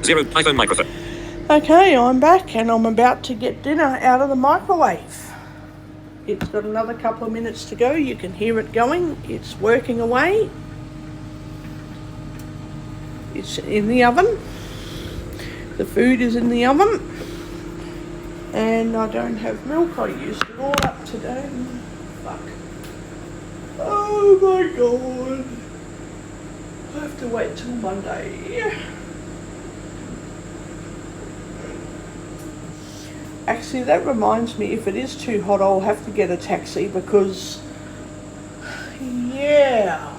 Zero iPhone microphone. Okay, I'm back and I'm about to get dinner out of the microwave. It's got another couple of minutes to go. You can hear it going. It's working away. It's in the oven. The food is in the oven. And I don't have milk. I used it all up today. Fuck. Oh my god. I have to wait till Monday. Actually, that reminds me, if it is too hot, I'll have to get a taxi because, yeah,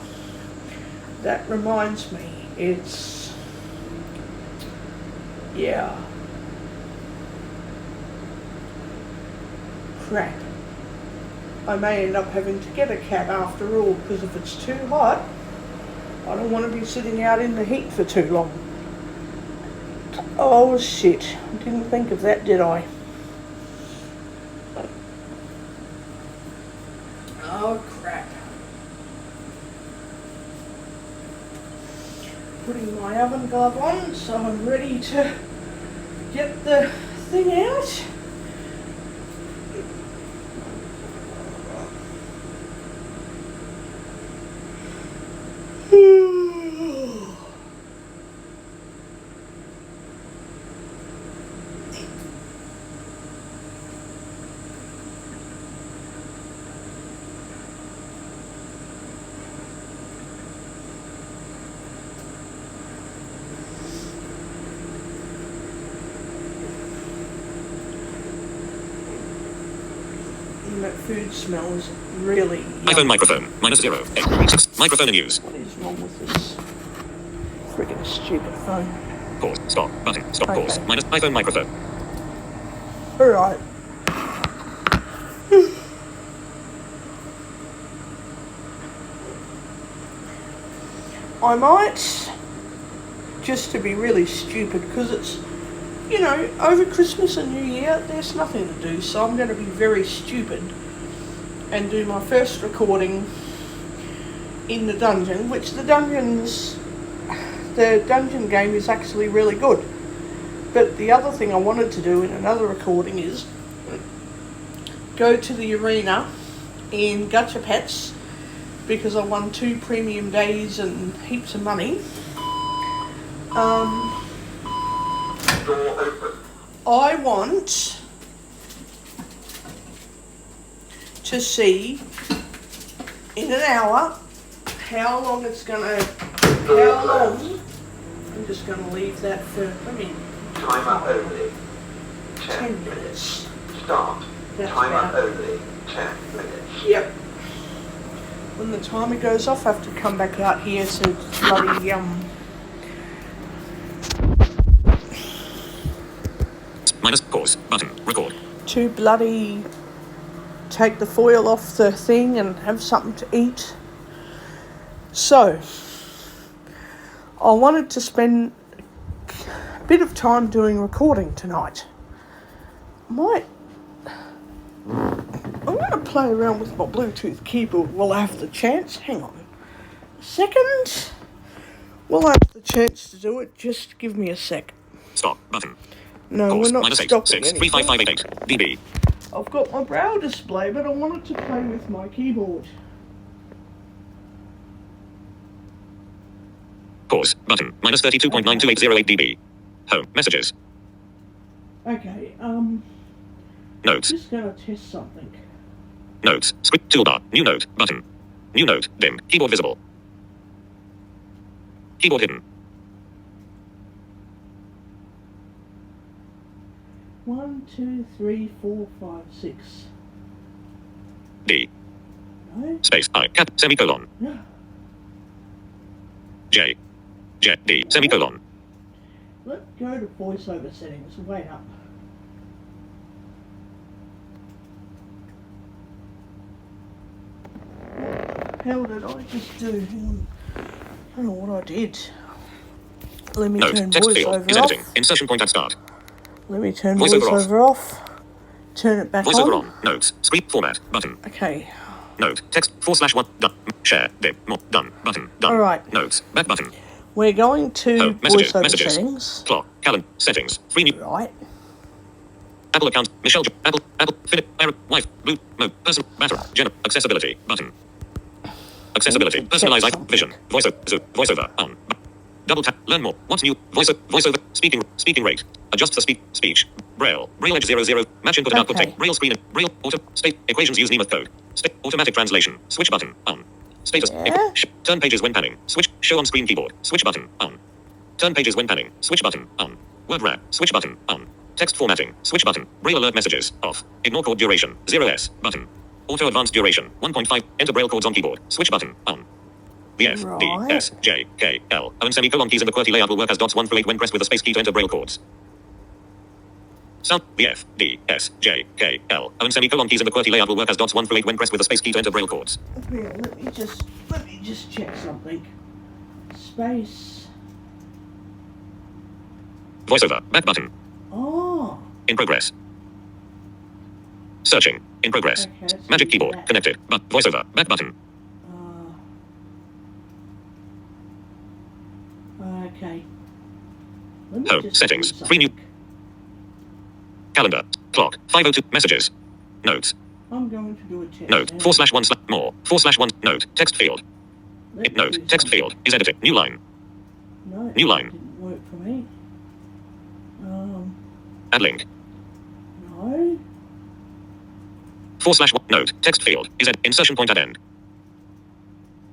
that reminds me, yeah. Crap. I may end up having to get a cab after all, because if it's too hot, I don't want to be sitting out in the heat for too long. Oh shit, I didn't think of that, did I? Oh crap. Putting my oven glove on so I'm ready to get the thing out. That food smells really yummy. iPhone microphone, -0. 6. Microphone in use. What is wrong with this friggin' stupid phone? Pause. Stop. Button. Stop. Okay. Pause. iPhone microphone. Alright. I might, just to be really stupid, because it's, you know, over Christmas and New Year, there's nothing to do, so I'm going to be very stupid and do my first recording in the dungeon, which the dungeon game is actually really good. But the other thing I wanted to do in another recording is go to the arena in Gacha Pets, because I won 2 premium days and heaps of money. I want to see in an hour how long it's gonna, I'm just gonna leave that for, Timer only. 10 minutes. Start. That's Timer about- only. 10 minutes. Yep. When the timer goes off, I have to come back out here to bloody, Pause. Button. Record. to bloody take the foil off the thing and have something to eat. So, I wanted to spend a bit of time doing recording tonight. I'm going to play around with my Bluetooth keyboard while I have the chance. Hang on a second. While I have the chance to do it, just give me a sec. Stop. Button. No, Pause. we're not -8. stopping 6. anything. 35588. dB. I've got my Braille display, but I wanted to play with my keyboard. Pause. Button. -32.92808 dB. Home. Messages. Okay, Notes. just gonna test something. Notes. Script toolbar. New note. Button. New note. Dim. Keyboard visible. Keyboard hidden. 1, 2, 3, 4, 5, 6. D. No? Space. I. Cap. Semicolon. No. J. J. D. Semicolon. Let's go to voiceover settings. Wait up. What the hell did I just do? Hang on. I don't know what I did. Let me Note. turn Text field. voiceover Is editing. off. Insertion point at start. Let me turn Voiceover voiceover off. Turn it back Voiceover on. on. Notes. Script format. Button. Okay. Note. Text /1. Done. Share. Dim. More. Done. Button. Done. All right. Notes. Back button. We're going to Home. Messages. voiceover Messages. settings. Clock. Calendar. Settings. Free new. Right. Apple account. Michelle. Apple. Philip. Eric. Wife. Blue. Mode. Person. Matter. General. Accessibility. Button. Accessibility. Need to Personalized. check something. Vision. Voiceover. Voiceover. On. Double tap. Learn more. What's new? Voiceover. Speaking rate. Adjust the speech. Braille. Braille edge 00. Match input and output Okay. text. Braille screen. Braille. Auto. State. Equations use Nemeth code. State. Automatic translation. Switch button. On. Status. Yeah. Turn pages when panning. Switch. Show on screen keyboard. Switch button. On. Turn pages when panning. Switch button. On. Word wrap. Switch button. On. Text formatting. Switch button. Braille alert messages. Off. Ignore chord duration. 0s. Button. Auto advanced duration. 1.5. Enter Braille codes on keyboard. Switch button. On. The F, D, Right. S, J, K, L, O and semicolon keys in the QWERTY layout will work as dots 1 through 8 when pressed with the space key to enter Braille codes. Sound. The F, D, S, J, K, L, O and semicolon keys in the QWERTY layout will work as dots 1 through 8 when pressed with the space key to enter Braille codes. Yeah, let me just check something. Space. Voiceover. Back button. Oh. In progress. Searching. In progress. Okay, let's Magic do keyboard. that. Connected. But voiceover. Back button. Okay. Let me Home. just Settings. do Free new. something. Calendar. Clock. 5:02. Messages. Notes. I'm going to do a test. Note. now. 4/1 more. 4/1. Note. Text field. Let me Note. do Text something. field. Is edited. New line. No, New line. that didn't work for me. Add link. No. 4/1. Note. Text field. Is at insertion point at end.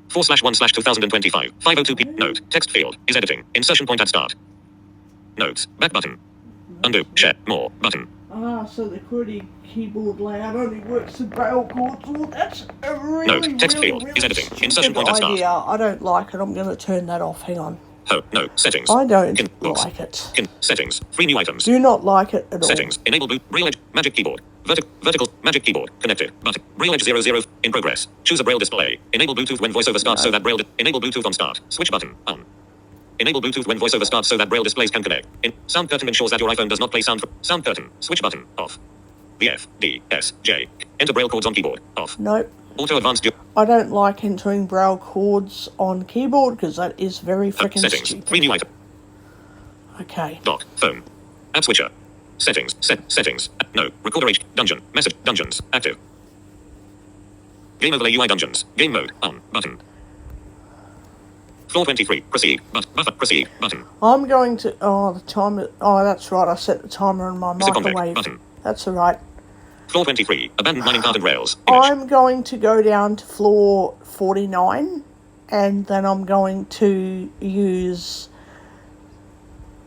4/1/2025. 5:02 p. Note. Text field. Is editing. Insertion point at start. Notes. Back button. Undo. Share. More. Button. So the QWERTY keyboard layout only works with Braille chords. Well, that's a really, Note. Text really, field. really Is editing. stupid Insertion point at start. idea. I don't like it. I'm going to turn that off. Hang on. Home. No. Settings. I don't Kin. Books. like it. Kin. Settings. 3 new items. Do not like it at all. Settings. Enable boot. Braille edge. Magic keyboard. Vertical. Magic keyboard. Connected. Button. Braille edge 00. In progress. Choose a Braille display. Enable Bluetooth when voiceover starts so that Braille. Enable Bluetooth on start. Switch button. On. Enable Bluetooth when voiceover starts so that Braille displays can connect. Sound curtain ensures that your iPhone does not play sound. Sound curtain. Switch button. Off. The F, D, S, J. Enter Braille codes on keyboard. Off. Nope. Auto advanced. I don't like entering Braille chords on keyboard because that is very freaking Settings. stupid. 3 new item. Okay. Dock. Phone. App switcher. Settings. Settings. No. Recorder H. Dungeon. Message. Dungeons. Active. Game overlay UI dungeons. Game mode. On. Button. Floor 23. Proceed. Buffer. Proceed. Button. I'm going to. Oh, the timer. Oh, that's right. I set the timer on my Mr. Convict. microwave. Button. That's all right. Floor 23. Abandoned mining cart and rails. Image. I'm going to go down to floor 49 and then I'm going to use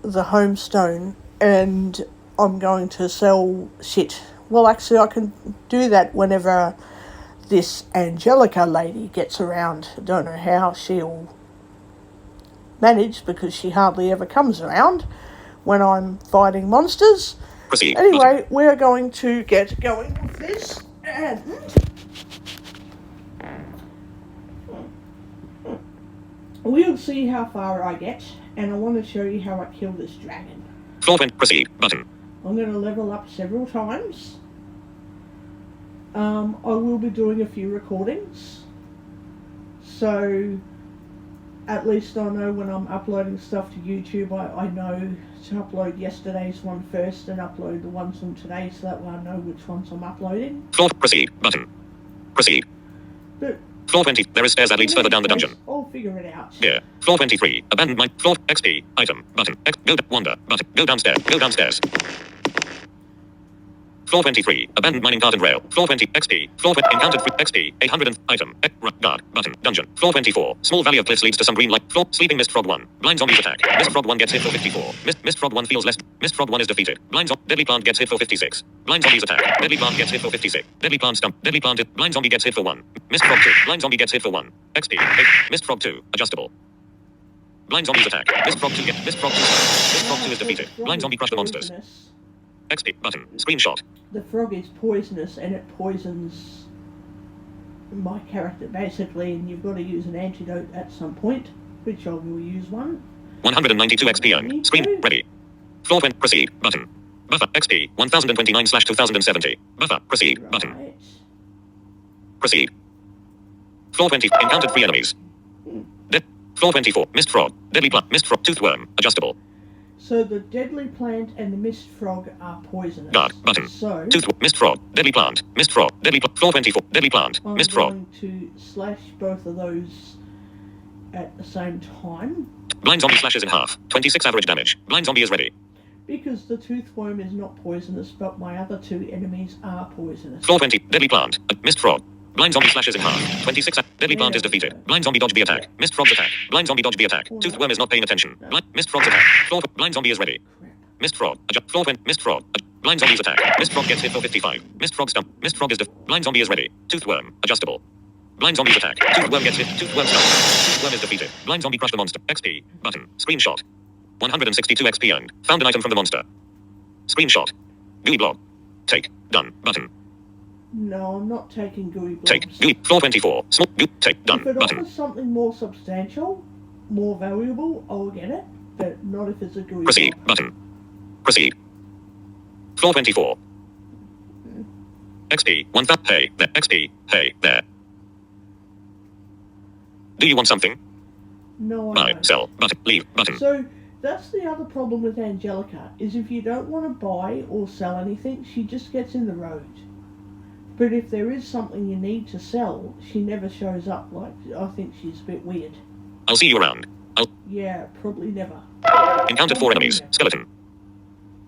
the homestone and I'm going to sell shit. Well, actually, I can do that whenever this Angelica lady gets around. I don't know how she'll manage because she hardly ever comes around when I'm fighting monsters. Proceed. Anyway, Button. we're going to get going with this, and we'll see how far I get, and I want to show you how I kill this dragon. Floor 20. Proceed. Button. I'm going to level up several times. I will be doing a few recordings, so at least I know when I'm uploading stuff to YouTube, I know to upload yesterday's one first and upload the ones from today so that way I know which ones I'm uploading. Floor. Proceed. Button. Proceed. But Floor 20. There is stairs that leads further down the dungeon. I'll figure it out. Here. Floor 23. Abandoned mine. Floor. XP. Item. Button. Go. Wander. Button. Go downstairs. Go downstairs. Floor 23. Abandoned mining cart and rail. Floor 20. XP. Floor 20. Encountered XP. 800 and item. Guard. Button. Dungeon. Floor 24. Small valley of cliffs leads to some green light. Floor. Sleeping Mist Frog 1. Blind zombies attack. Mist Frog 1 gets hit for 54. Mist Frog 1 feels less. Mist Frog 1 is defeated. Deadly plant gets hit for 56. Blind zombies attack. Deadly plant gets hit for 56. Deadly plant stump. Deadly plant. Blind zombie gets hit for 1. Mist Frog 2. Blind zombie gets hit for 1. XP. 8. Mist Frog 2. Adjustable. Blind zombies attack. Mist Frog 2 gets. Mist Frog 2. Mist Frog 2 is defeated. Blind zombie crush the monsters. Poisonous. XP. Button. Screenshot. The frog is poisonous and it poisons my character basically, and you've got to use an antidote at some point, which I will use one. 192 XP earned. Screen ready. Floor 20. Proceed. Button. Buffer. XP. 1029/2070. Buffer. Proceed. Button. Right. Proceed. Floor 20. Encountered 3 enemies. Floor 24. Mist frog. Deadly plant. Mist frog. Toothworm. Adjustable. So the deadly plant and the mist frog are poisonous. Guard. Button. So Mist frog. Deadly plant. Mist frog. Deadly plant. Floor 24. Deadly plant. I'm Mist frog. going to slash both of those at the same time. Blind zombie slashes in half. 26 average damage. Blind zombie is ready. Because the toothworm is not poisonous, but my other two enemies are poisonous. Floor 20. Deadly plant. Mist frog. Blind zombie slashes in half. 26. Deadly plant is defeated. Blind zombie dodge the attack. Mist frog's attack. Blind zombie dodge the attack. Toothworm is not paying attention. Mist frog's attack. Blind zombie is ready. Crap. Mist frog. Floor 20. Mist frog. Blind zombie's attack. Mist frog gets hit for 55. Mist frog stump. Mist frog is blind zombie is ready. Toothworm. Adjustable. Blind zombie's attack. Toothworm gets hit. Toothworm stump. Toothworm is defeated. Blind zombie crush the monster. XP. Button. Screenshot. 162 XP earned. Found an item from the monster. Screenshot. GUI blob. Take. Done. Button. No, I'm not taking gooey blobs. Take. GUI. Floor 24. Small. GUI. Take. Done. If it Button. offers something more substantial, more valuable, I'll get it. But not if it's a gooey Proceed. blob. Button. Proceed. Floor 24. XP. 1000. Hey. There. XP. Hey. There. Do you want something? No, I Buy. don't. Sell. Button. Leave. Button. So that's the other problem with Angelica, is if you don't want to buy or sell anything, she just gets in the road. But if there is something you need to sell, she never shows up. Like, I think she's a bit weird. I'll see you around. Yeah, probably never. Encountered 4 enemies. Skeleton.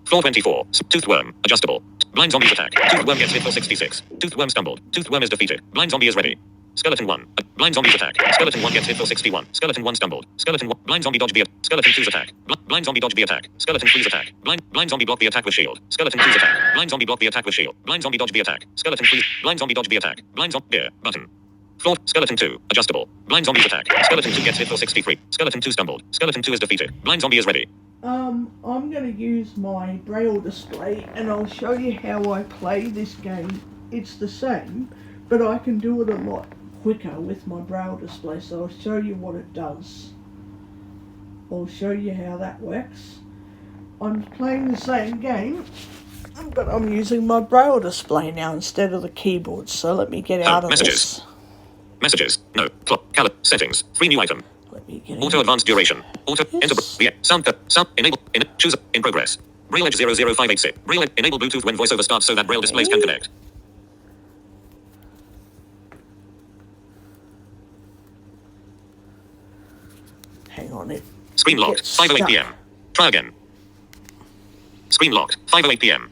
Floor 24. Toothworm. Adjustable. Blind zombie's attack. Toothworm gets hit for 66. Toothworm stumbled. Toothworm is defeated. Blind zombie is ready. Skeleton 1. Blind zombie's attack. Skeleton 1 gets hit for 61. Skeleton 1 stumbled. Skeleton 1. Blind zombie dodge the Skeleton 2's attack. Blind zombie dodge the attack. Skeleton 3's attack. Blind zombie block the attack with shield. Skeleton 2's attack. Blind zombie block the attack with shield. Blind zombie dodge the attack. Skeleton 3. Blind zombie dodge the attack. Blind zombie gear. Button. Floor. Skeleton 2. Adjustable. Blind zombie's attack. Skeleton 2 gets hit for 63. Skeleton 2 stumbled. Skeleton 2 is defeated. Blind zombie is ready. I'm going to use my Braille display and I'll show you how I play this game. It's the same, but I can do it a lot quicker with my Braille display, so I'll show you what it does. I'll show you how that works. I'm playing the same game, but I'm using my Braille display now instead of the keyboard, so let me get out of messages. this. Messages. No. Clock. Calendar. Settings. 3 new item. Let me get Auto advanced duration. Auto Yes. enter the sound enable choose in progress. Braille Edge 00586. Braille Edge enable Bluetooth when voiceover starts so that Braille displays can connect. Hang on it. Screen locked. Get 5:08 stuck. p.m. Try again. Screen locked. 5:08 p.m.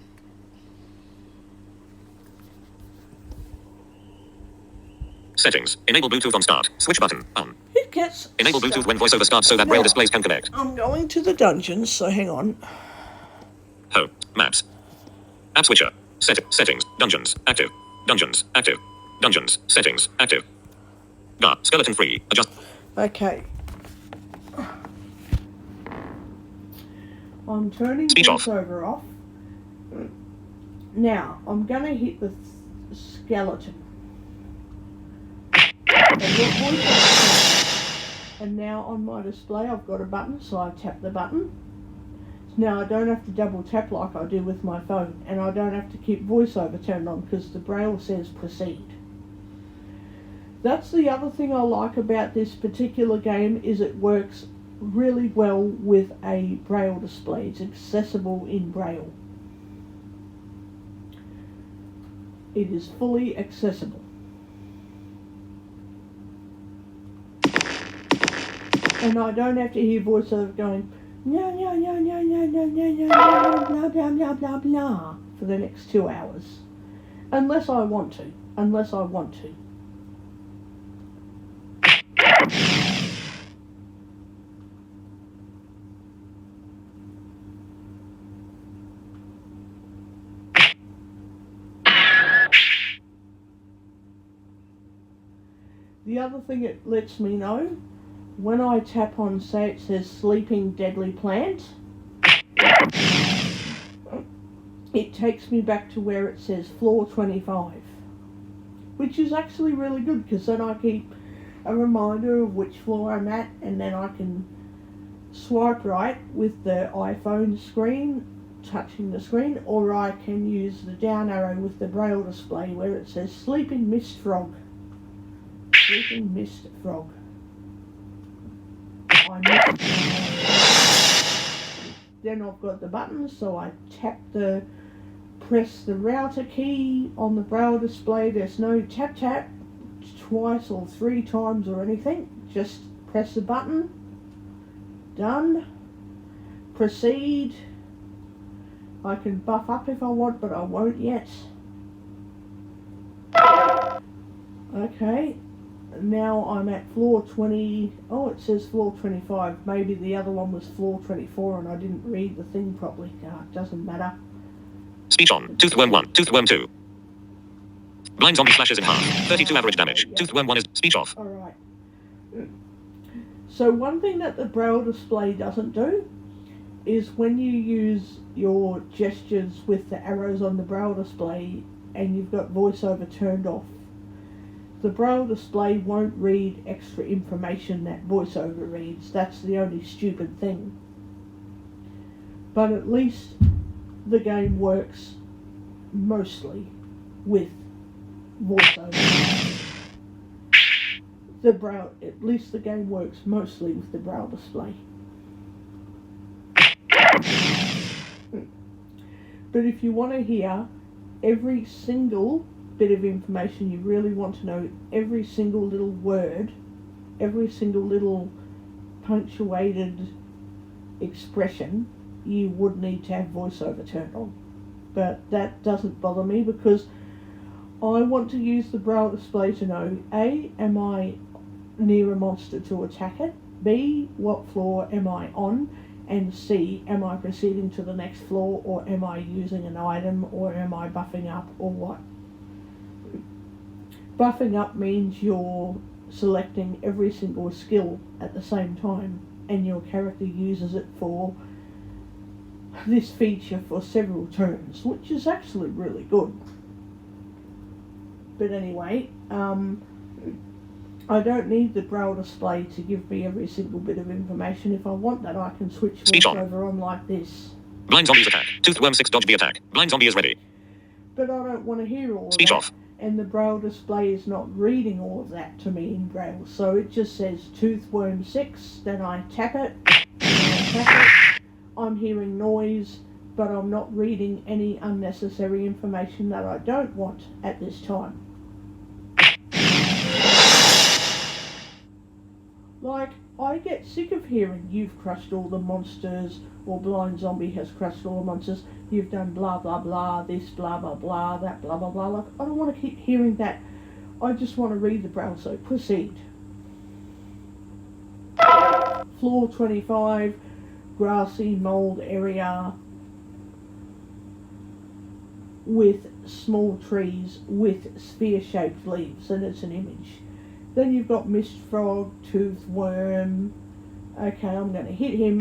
Settings. Enable Bluetooth on start. Switch button on. It gets Enable stuck. Bluetooth when voiceover starts so that Braille Now, displays can connect. I'm going to the dungeons, so hang on. Home. Maps. App switcher. Settings. Dungeons. Active. Dungeons. Active. Dungeons. Settings. Active. Guard. Skeleton free. Adjust. Okay. I'm turning Speech off. voiceover off. Now, I'm going to hit the skeleton. And your voiceover. And now on my display I've got a button, so I tap the button. Now I don't have to double tap like I do with my phone, and I don't have to keep voiceover turned on because the Braille says proceed. That's the other thing I like about this particular game, is it works really well with a Braille display. It's accessible in Braille. It is fully accessible. And I don't have to hear voiceover going, no, no, no, no, no, no, no, no, no, blah, blah, blah, blah, blah, for the next 2 hours. Unless I want to. Unless I want to. The other thing it lets me know, when I tap on, say it says Sleeping Deadly Plant, it takes me back to where it says floor 25, which is actually really good because then I keep a reminder of which floor I'm at, and then I can swipe right with the iPhone screen, touching the screen, or I can use the down arrow with the Braille display where it says Sleeping Mist Frog. Sleeping Mist Frog. I missed. Then I've got the buttons, so I press the router key on the braille display. There's no tap twice or 3 times or anything. Just press the button. Done. Proceed. I can buff up if I want, but I won't yet. Okay. Now I'm at floor 20. Oh, it says floor 25. Maybe the other one was floor 24 and I didn't read the thing properly. It doesn't matter. Speech on. Toothworm 1. Toothworm 2. Blind zombie slashes in half. 32 average damage. Toothworm 1 is speech off. Alright. So one thing that the braille display doesn't do is when you use your gestures with the arrows on the braille display and you've got voiceover turned off, the braille display won't read extra information that voiceover reads. That's the only stupid thing. But at least the game works mostly with voiceover. At least the game works mostly with the braille display. But if you want to hear every single bit of information, you really want to know every single little word, every single little punctuated expression, you would need to have voiceover turned on. But that doesn't bother me because I want to use the braille display to know A, am I near a monster to attack it? B, what floor am I on? And C, am I proceeding to the next floor, or am I using an item, or am I buffing up, or what? Buffing up means you're selecting every single skill at the same time and your character uses it for this feature for several turns, which is actually really good. But anyway, I don't need the braille display to give me every single bit of information. If I want that, I can switch voiceover on like this. Blind zombies attack. Toothworm 6 dodge the attack. Blind zombie is ready. But I don't want to hear all Speech of that. off. And the braille display is not reading all of that to me in braille. So it just says Toothworm 6, then I tap it, I'm hearing noise, but I'm not reading any unnecessary information that I don't want at this time. Like, I get sick of hearing you've crushed all the monsters, or Blind Zombie has crushed all the monsters, you've done blah blah blah, this blah blah blah, that blah blah blah. Like, I don't want to keep hearing that. I just want to read the braille, so proceed. Floor 25, grassy mould area with small trees with sphere-shaped leaves, and it's an image. Then you've got Mist Frog, Toothworm. Okay, I'm going to hit him.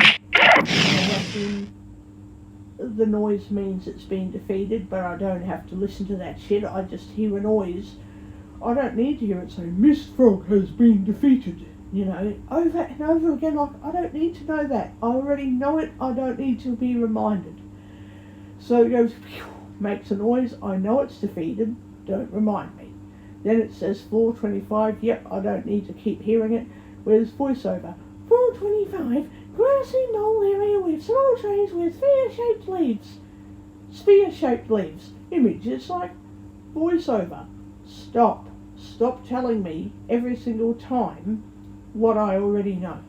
The noise means it's been defeated, but I don't have to listen to that shit. I just hear a noise. I don't need to hear it say, Mist Frog has been defeated. You know, over and over again. Like, I don't need to know that. I already know it. I don't need to be reminded. So it goes, makes a noise. I know it's defeated. Don't remind me. Then it says floor 25. Yep, I don't need to keep hearing it. Where's voiceover? Floor 25, grassy knoll area with small trees with sphere-shaped leaves. Sphere-shaped leaves. Image. It's like voiceover. Stop. Stop telling me every single time what I already know.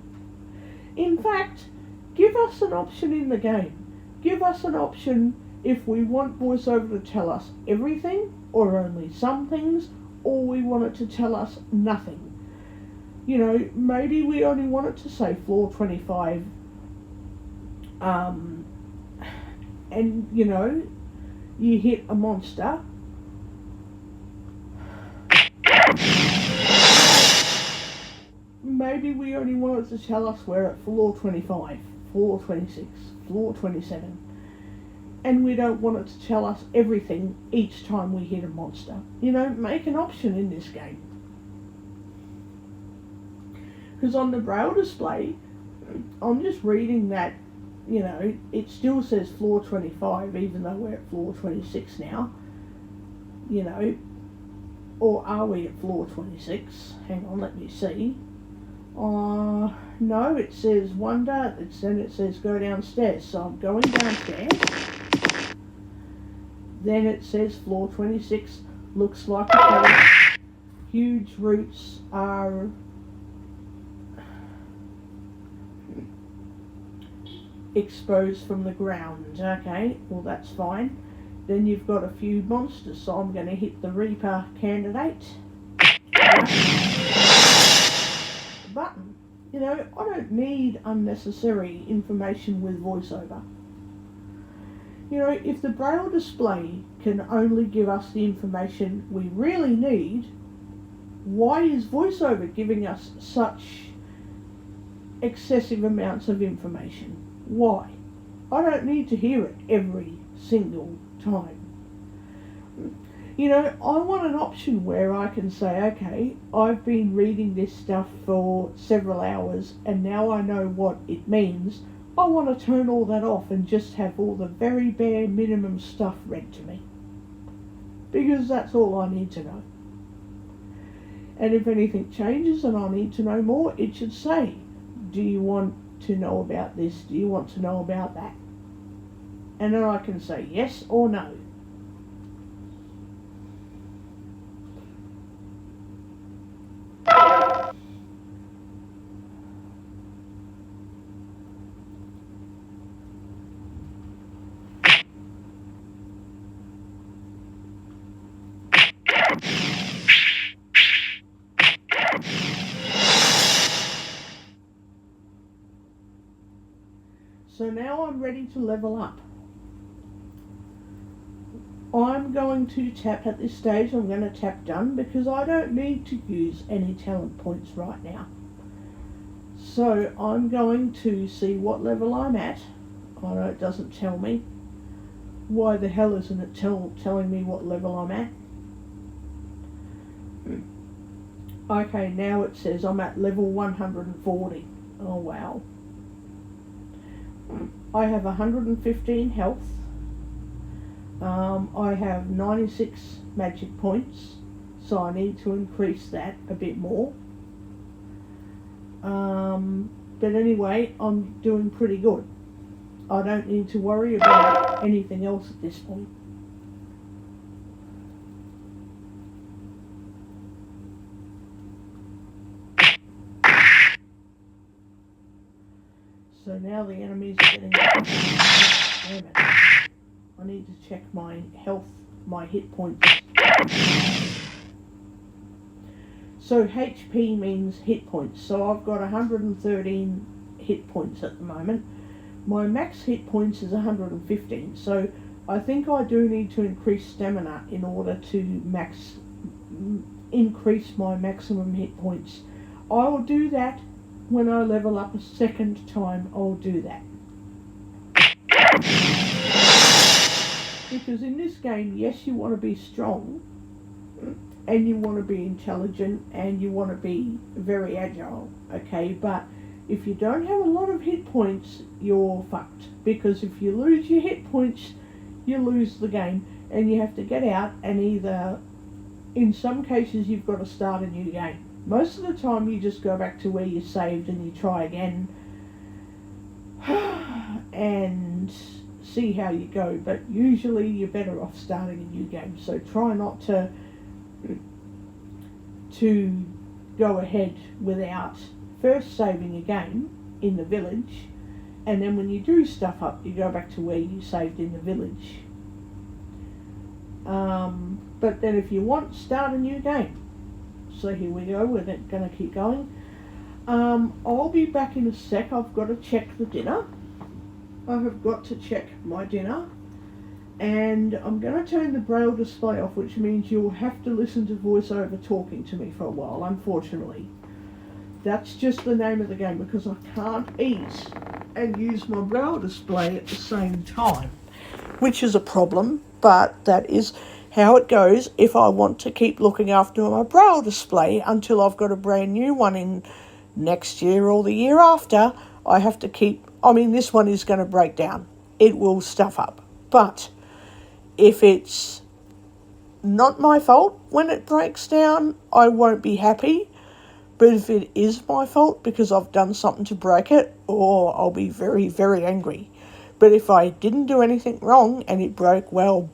In fact, give us an option in the game. Give us an option if we want voiceover to tell us everything, or only some things, or we want it to tell us nothing. You know, maybe we only want it to say floor 25. And, you know, you hit a monster. Maybe we only want it to tell us we're at floor 25, floor 26, floor 27. And we don't want it to tell us everything each time we hit a monster. You know, make an option in this game. Because on the braille display, I'm just reading that, you know, it still says floor 25, even though we're at floor 26 now. You know, or are we at floor 26? Hang on, let me see. No, it says wonder, then it says go downstairs. So I'm going downstairs. Then it says floor 26 looks like a terrace. Huge roots are exposed from the ground. Okay, well that's fine. Then you've got a few monsters, so I'm going to hit the Reaper candidate button. You know, I don't need unnecessary information with voiceover. You know, if the Braille display can only give us the information we really need, why is voiceover giving us such excessive amounts of information? Why? I don't need to hear it every single time. You know, I want an option where I can say, okay, I've been reading this stuff for several hours and now I know what it means. I want to turn all that off and just have all the very bare minimum stuff read to me. Because that's all I need to know. And if anything changes and I need to know more, it should say, do you want to know about this? Do you want to know about that? And then I can say yes or no. So now I'm ready to level up. I'm going to tap at this stage, I'm going to tap done because I don't need to use any talent points right now. So I'm going to see what level I'm at. I know it doesn't tell me. Why the hell isn't it telling me what level I'm at? Okay, now it says I'm at level 140. Oh wow. I have 115 health. I have 96 magic points, so I need to increase that a bit more. But anyway, I'm doing pretty good. I don't need to worry about anything else at this point. So now the enemies are getting... Damn it. I need to check my health, my hit points. So HP means hit points. So I've got 113 hit points at the moment. My max hit points is 115. So I think I do need to increase stamina in order to increase my maximum hit points. I will do that when I level up a second time. I'll do that. Because in this game, yes, you want to be strong, and you want to be intelligent, and you want to be very agile, okay? But if you don't have a lot of hit points, you're fucked. Because if you lose your hit points, you lose the game, and you have to get out, and either, in some cases, you've got to start a new game. Most of the time, you just go back to where you saved, and you try again, and see how you go. But usually you're better off starting a new game, so try not to go ahead without first saving a game in the village, and then when you do stuff up, you go back to where you saved in the village. But then if you want, start a new game. So here we go, we're going to keep going. I'll be back in a sec. I've got to check the dinner. I have got to check my dinner, and I'm going to turn the Braille display off, which means you'll have to listen to voiceover talking to me for a while, unfortunately. That's just the name of the game, because I can't eat and use my Braille display at the same time, which is a problem, but that is how it goes if I want to keep looking after my Braille display until I've got a brand new one in next year or the year after. I have to keep... I mean, this one is going to break down. It will stuff up. But if it's not my fault when it breaks down, I won't be happy. But if it is my fault because I've done something to break it, I'll be very, very angry. But if I didn't do anything wrong and it broke, well,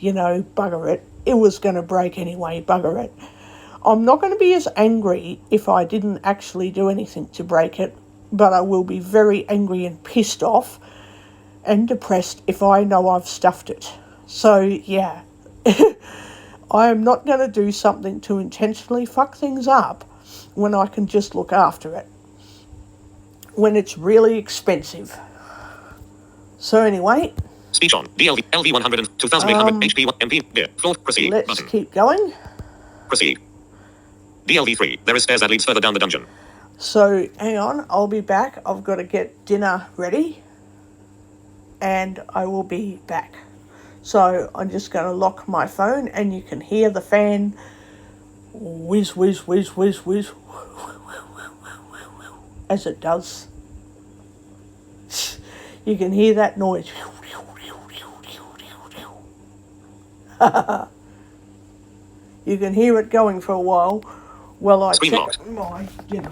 bugger it. It was going to break anyway, bugger it. I'm not going to be as angry if I didn't actually do anything to break it, but I will be very angry and pissed off and depressed if I know I've stuffed it. So, yeah. I am not going to do something to intentionally fuck things up when I can just look after it. When it's really expensive. So anyway. Speech on. DLV. LV 100. 2800. HP. MP. Gear. Floor. Proceed. Let's Button. keep going. Proceed. DLV 3. There is stairs that leads further down the dungeon. So, hang on. I'll be back. I've got to get dinner ready. And I will be back. So, I'm just going to lock my phone and you can hear the fan whiz, whiz, whiz, whiz, whiz. As it does. You can hear that noise. You can hear it going for a while I Screen check locked. my dinner.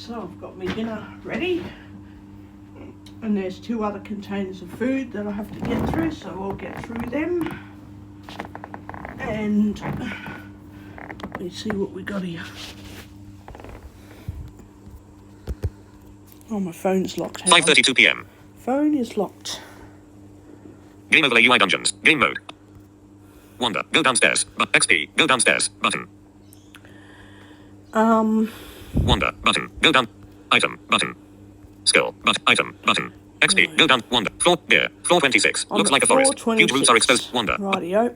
So I've got my dinner ready, and there's 2 other containers of food that I have to get through, so I'll get through them. And let's see what we got here. Oh, my phone's locked. 5:32 p.m. Phone is locked. Game overlay UI dungeons. Game mode. Wander. Go downstairs. But XP. Go downstairs. Button. Wander. Button. Go down. Item. Button. Skill. But item. Button. XP. Go down. Wander. Floor. Gear. Floor 26. I'm Looks at like a forest. floor Huge roots are 26. exposed. Wander. Rightio.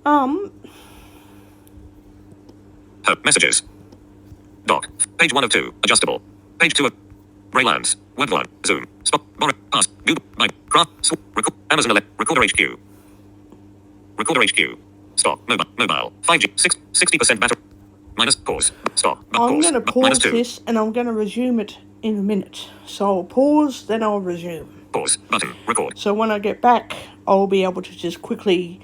Home. Messages. Dock. Page 1 of 2. Adjustable. Page 2 of Raylands. Webline. Zoom. Stop. Borrow. Pass. Google. Byte. Craft. Record. Amazon Elect. Recorder HQ. Recorder HQ. Stop. Mobile. 5G. 60% battery. Minus. Pause. Stop. I'm going to Minus pause 2. this and I'm going to resume it in a minute. So I'll pause, then I'll resume. Pause. Button. Record. So when I get back, I'll be able to just quickly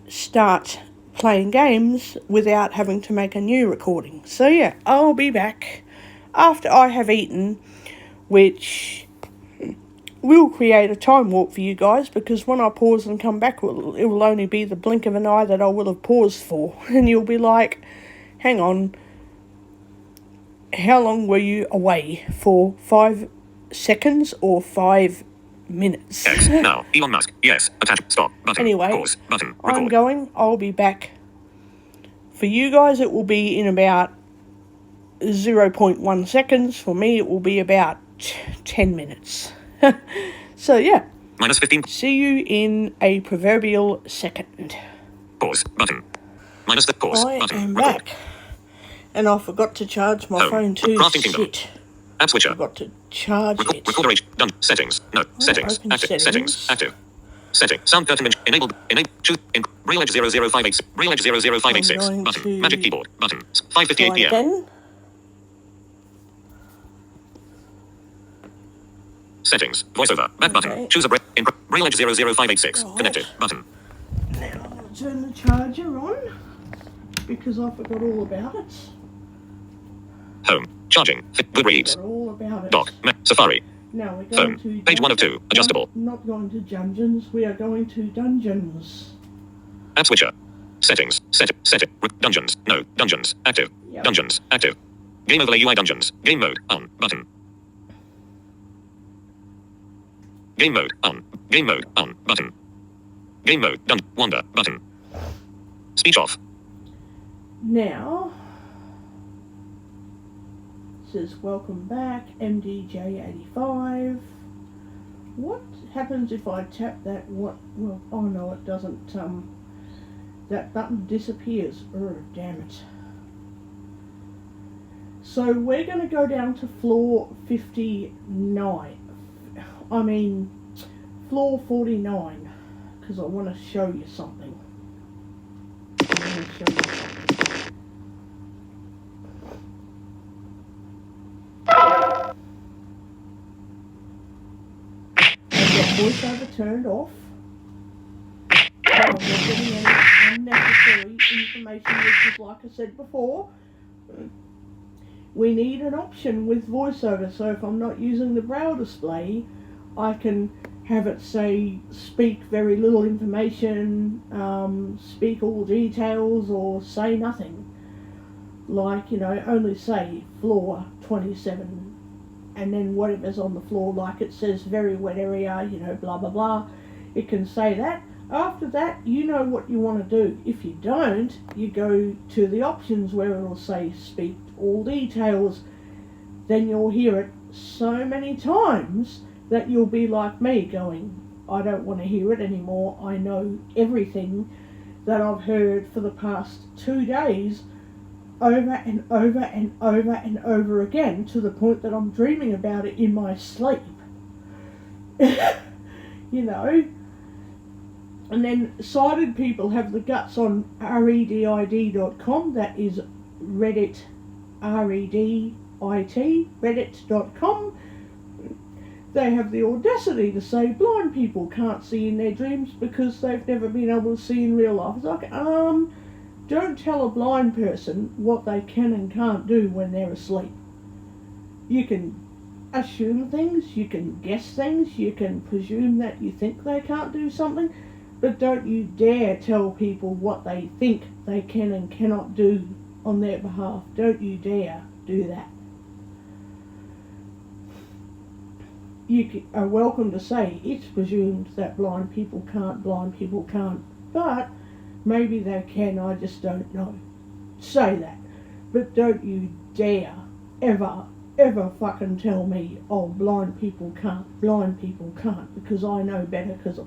start playing games without having to make a new recording. So yeah, I'll be back after I have eaten, which will create a time warp for you guys, because when I pause and come back, it will only be the blink of an eye that I will have paused for. And you'll be like, hang on, how long were you away for? 5 seconds or 5 minutes? X. Now. Elon Musk. Yes. Attach. Stop. Button. Anyway, Pause. Button. Record. I'll be back. For you guys, it will be in about 0.1 seconds. For me, it will be about 10 minutes. So, yeah. Minus 15. See you in a proverbial second. Pause. Button. Minus the pause. I Button. am Record. back. And I forgot to charge my Home. phone too. Crafting Kingdom. Shit. App switcher. Forgot to charge it. Recorder H. Done. Settings. No. Settings. open Active. settings. Settings. Active. Setting. Sound curtain enabled. Choose. In. Braille Edge 00586. Braille Edge 00586. I'm going Button. to Magic keyboard. Button. 5:58 Try p.m. again. Settings. Voiceover. Back Okay. button. Choose a in Braille Edge 00586. Right. Connected. Button. Now I'm going to turn the charger on, because I forgot all about it. Home. Charging. Good reads. Forgot all about it. Dock. Safari. Now we're going Phone. to Page 1 of 2. dungeons. Adjustable. Not going to dungeons. We are going to dungeons. App switcher. Settings. Set it. Dungeons. No. Dungeons. Active. Yep. Dungeons. Active. Game overlay UI dungeons. Game mode. On. Button. Game mode. On. Game mode. On. Button. Game mode. Done. Wander. Button. Speech off. Now it says welcome back, MDJ85. What happens if I tap that? What? Well, oh no, it doesn't. That button disappears. Oh, damn it. So we're going to go down to floor 59. I mean, floor 49, because I want to show you something. I want to show you something. I've got voiceover turned off. I'm not getting any unnecessary information, which is like I said before. We need an option with voiceover, so if I'm not using the braille display, I can have it say speak very little information, speak all details, or say nothing. Like, only say floor 27, and then whatever's on the floor, like it says very wet area, blah blah blah. It can say that. After that, you know what you want to do. If you don't, you go to the options where it'll say speak all details. Then you'll hear it so many times that you'll be like me going, I don't want to hear it anymore. I know everything that I've heard for the past 2 days over and over and over and over again, to the point that I'm dreaming about it in my sleep. And then sighted people have the guts on redid.com. That is Reddit, Reddit, reddit.com. They have the audacity to say blind people can't see in their dreams because they've never been able to see in real life. It's like, Don't tell a blind person what they can and can't do when they're asleep. You can assume things, you can guess things, you can presume that you think they can't do something, but don't you dare tell people what they think they can and cannot do on their behalf. Don't you dare do that. You are welcome to say it's presumed that blind people can't, but maybe they can, I just don't know. Say that. But don't you dare ever fucking tell me, oh, blind people can't, because I know better, because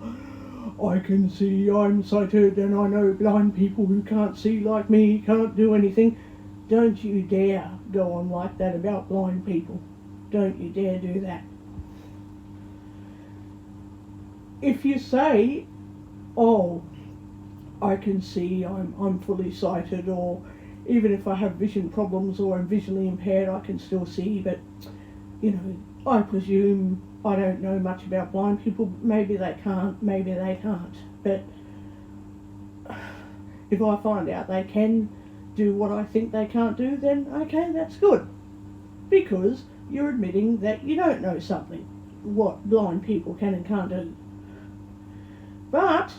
I can see, I'm sighted, and I know blind people who can't see like me can't do anything. Don't you dare go on like that about blind people. Don't you dare do that. If you say, oh, I can see, I'm fully sighted, or even if I have vision problems or I'm visually impaired, I can still see, but, you know, I presume I don't know much about blind people. Maybe they can't, maybe they can't. But if I find out they can do what I think they can't do, then okay, that's good. Because you're admitting that you don't know something, what blind people can and can't do. But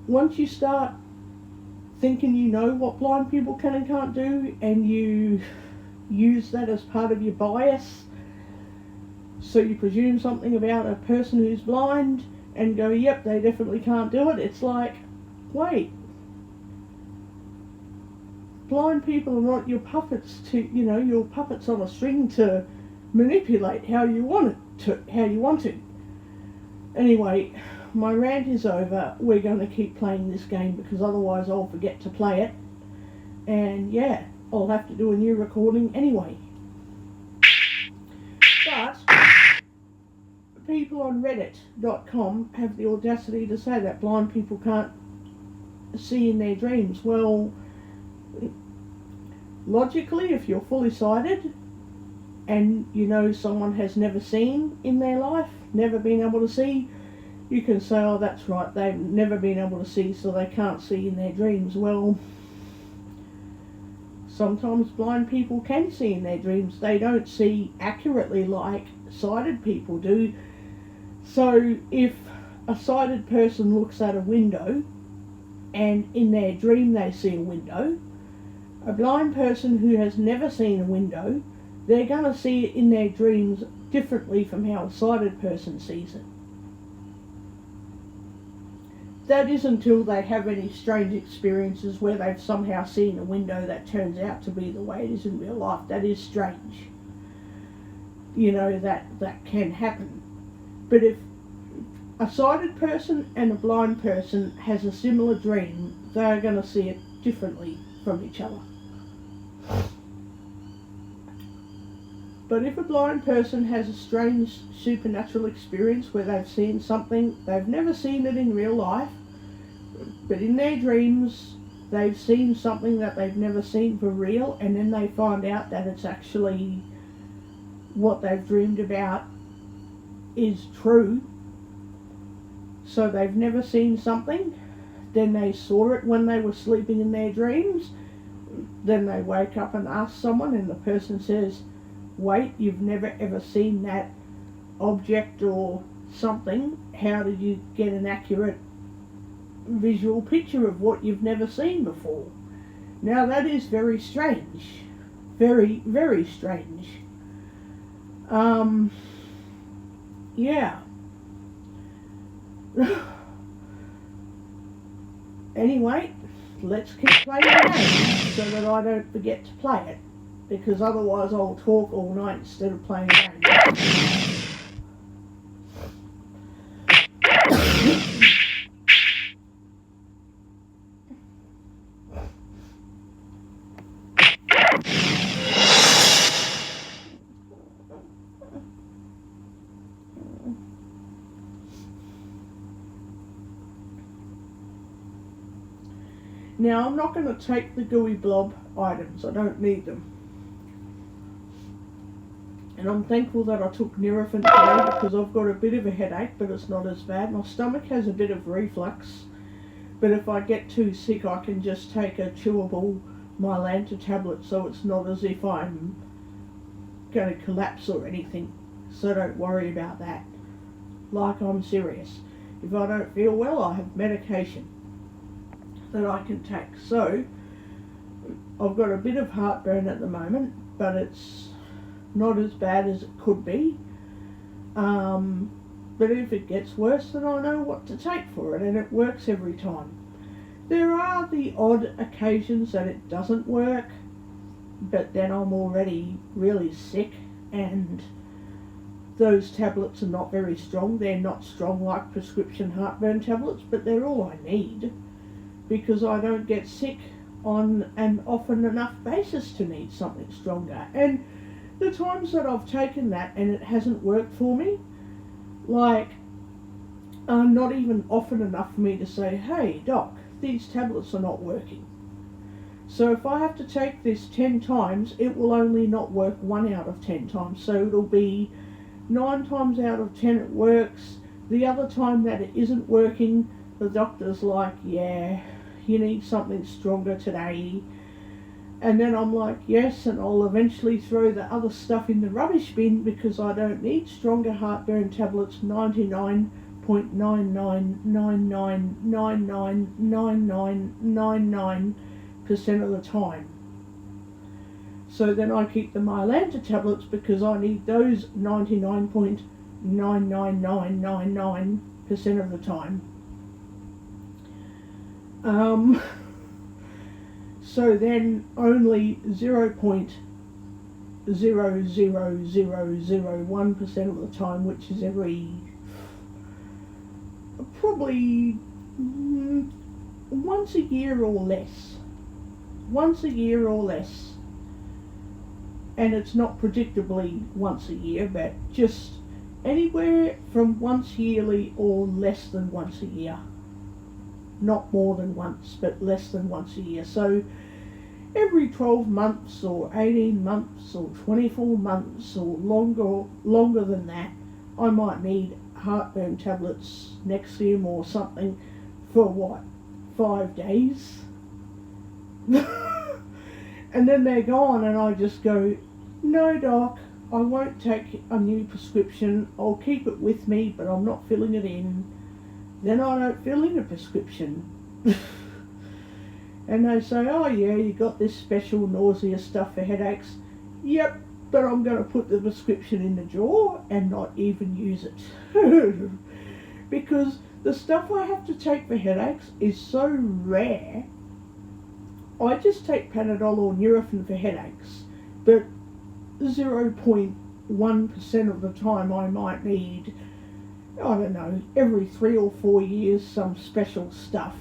once you start thinking you know what blind people can and can't do, and you use that as part of your bias, so you presume something about a person who's blind and go, yep, they definitely can't do it, it's like, wait, blind people are not your puppets to, you know, your puppets on a string to manipulate how you want to. Anyway, my rant is over. We're going to keep playing this game because otherwise I'll forget to play it. And yeah, I'll have to do a new recording anyway. But people on reddit.com have the audacity to say that blind people can't see in their dreams. Well, logically, if you're fully sighted and you know someone has never seen in their life, never been able to see, you can say, oh, that's right, they've never been able to see, so they can't see in their dreams. Well, sometimes blind people can see in their dreams. They don't see accurately like sighted people do. So if a sighted person looks at a window and in their dream they see a window, a blind person who has never seen a window, they're going to see it in their dreams differently from how a sighted person sees it. That is until they have any strange experiences where they've somehow seen a window that turns out to be the way it is in real life. That is strange. You know, that can happen. But if a sighted person and a blind person has a similar dream, they're going to see it differently from each other. But if a blind person has a strange supernatural experience where they've seen something, they've never seen it in real life, but in their dreams they've seen something that they've never seen for real, and then they find out that it's actually what they've dreamed about is true. So they've never seen something, then they saw it when they were sleeping in their dreams, then they wake up and ask someone and the person says, wait, you've never ever seen that object or something, how did you get an accurate visual picture of what you've never seen before? Now that is very strange. Very, very strange. Yeah. Anyway, let's keep playing the game so that I don't forget to play it, because otherwise I'll talk all night instead of playing a game. Now, I'm not going to take the gooey blob items, I don't need them. And I'm thankful that I took Nurofen today because I've got a bit of a headache, but it's not as bad. My stomach has a bit of reflux, But if I get too sick, I can just take a chewable Mylanta tablet, so it's not as if I'm going to collapse or anything. So don't worry about that. Like, I'm serious. If I don't feel well, I have medication that I can take. So I've got a bit of heartburn at the moment, but it's not as bad as it could be. But if it gets worse, then I know what to take for it, and it works every time. There are the odd occasions that it doesn't work, but then I'm already really sick, and those tablets are not very strong. They're not strong like prescription heartburn tablets, but they're all I need, because I don't get sick on an often enough basis to need something stronger. And the times that I've taken that and it hasn't worked for me, like, not even often enough for me to say, hey doc, these tablets are not working. So if I have to take this 10 times, it will only not work 1 out of 10 times. So it'll be 9 times out of 10 it works. The other time that it isn't working, the doctor's like, yeah, you need something stronger today. And then I'm like, yes, and I'll eventually throw the other stuff in the rubbish bin, because I don't need stronger heartburn tablets 99.99999999% of the time. So then I keep the Mylanta tablets, because I need those 99.99999% of the time. So then only 0.00001% of the time, which is every probably once a year or less. Once a year or less. And it's not predictably once a year, but just anywhere from once yearly or less than once a year. Not more than once, but less than once a year. So every 12 months or 18 months or 24 months or longer than that, I might need heartburn tablets, Nexium or something for what, 5 days? And then they're gone, and I just go, no doc, I won't take a new prescription. I'll keep it with me, but I'm not filling it in. Then I don't fill in a prescription. And they say, oh yeah, you got this special nausea stuff for headaches. Yep, but I'm going to put the prescription in the drawer and not even use it. Because the stuff I have to take for headaches is so rare. I just take Panadol or Nurofen for headaches, but 0.1% of the time I might need, I don't know, every 3 or 4 years some special stuff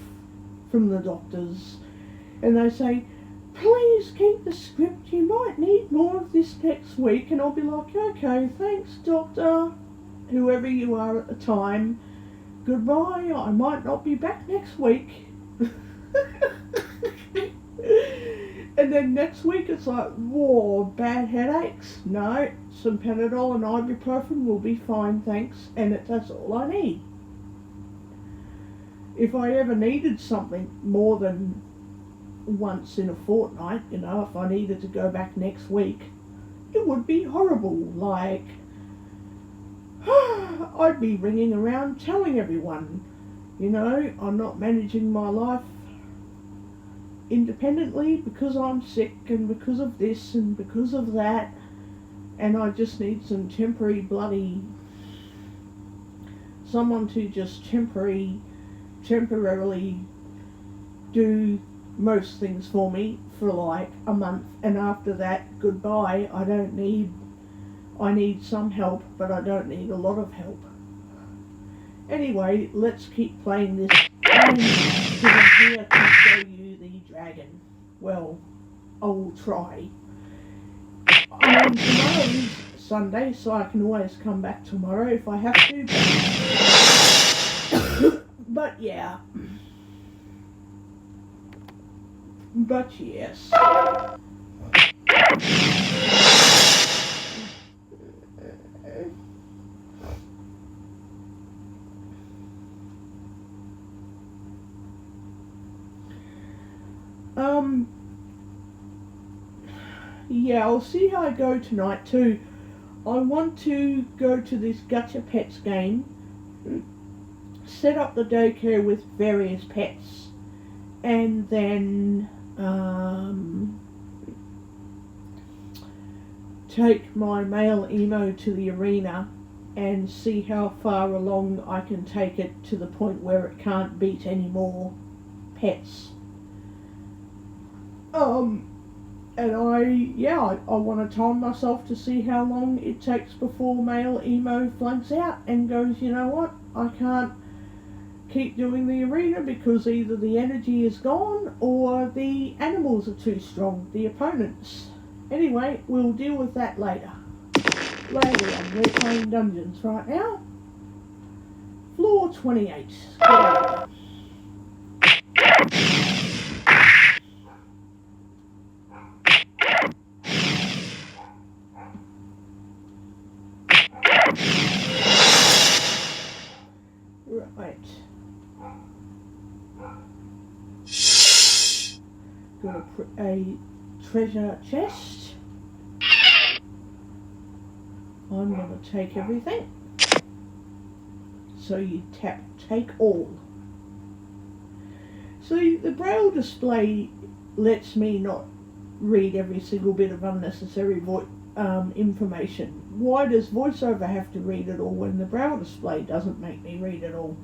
from the doctors. And they say, please keep the script, you might need more of this next week. And I'll be like, okay, thanks doctor, whoever you are at the time, goodbye, I might not be back next week. And then next week it's like, whoa, bad headaches? No, some Panadol and ibuprofen will be fine, thanks, and that's all I need. If I ever needed something more than once in a fortnight, you know, if I needed to go back next week, it would be horrible. Like, I'd be ringing around telling everyone, you know, I'm not managing my life independently because I'm sick and because of this and because of that, and I just need some someone to just temporarily do most things for me for like a month, and after that, goodbye. I need some help, but I don't need a lot of help. Anyway, let's keep playing this game, because I'm here to show you the dragon. Well, I will try. Tomorrow's Sunday, so I can always come back tomorrow if I have to. But yeah. But yes. Yeah, I'll see how I go tonight too. I want to go to this Gacha Pets game, set up the daycare with various pets, and then take my male emo to the arena and see how far along I can take it to the point where it can't beat any more pets. And I want to time myself to see how long it takes before male emo flunks out and goes, you know what, I can't keep doing the arena because either the energy is gone or the animals are too strong, the opponents. Anyway, we'll deal with that later. Later on, we're playing Dungeons right now. Floor 28. Go. Right. Got a treasure chest. I'm going to take everything. So you tap take all. See, the braille display lets me not read every single bit of unnecessary information. Why does VoiceOver have to read it all when the braille display doesn't make me read it all?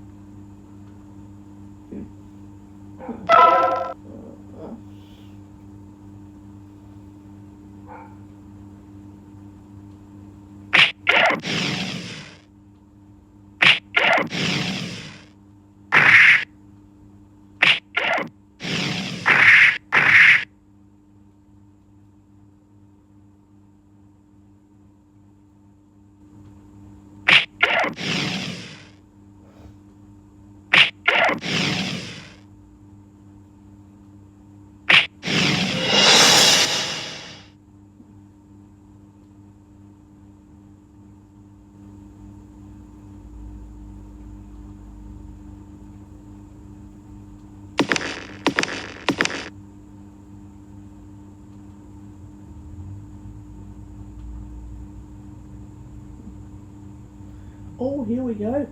Oh, here we go.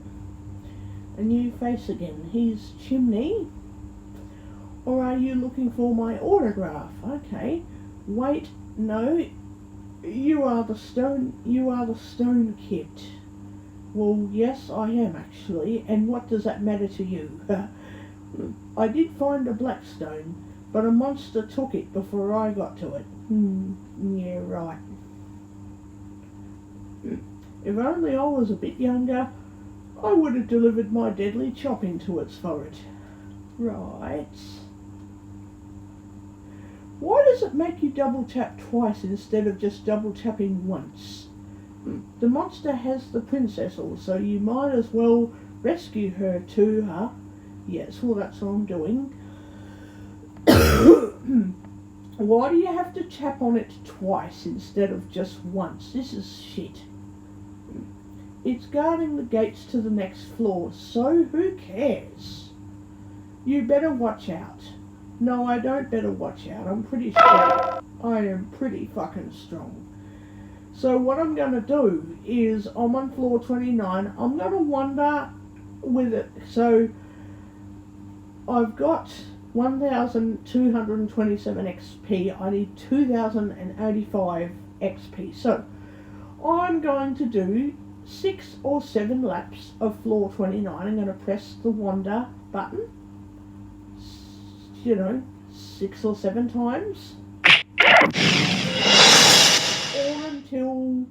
A new face again. He's Chimney. Or are you looking for my autograph? Okay. Wait, no. You are the stone kid. Well, yes, I am actually. And what does that matter to you? I did find a black stone, but a monster took it before I got to it. Yeah, right. If only I was a bit younger, I would have delivered my deadly chop into its forehead. Right. Why does it make you double tap twice instead of just double tapping once? The monster has the princess also, you might as well rescue her too, huh? Yes, well that's what I'm doing. Why do you have to tap on it twice instead of just once? This is shit. It's guarding the gates to the next floor, so who cares? You better watch out. No, I don't better watch out. I'm pretty strong. I am pretty fucking strong. So what I'm going to do is, I'm on floor 29, I'm going to wander with it. So I've got 1,227 XP. I need 2,085 XP. So I'm going to do 6 or 7 laps of floor 29. I'm going to press the wander button, 6 or 7 times, or until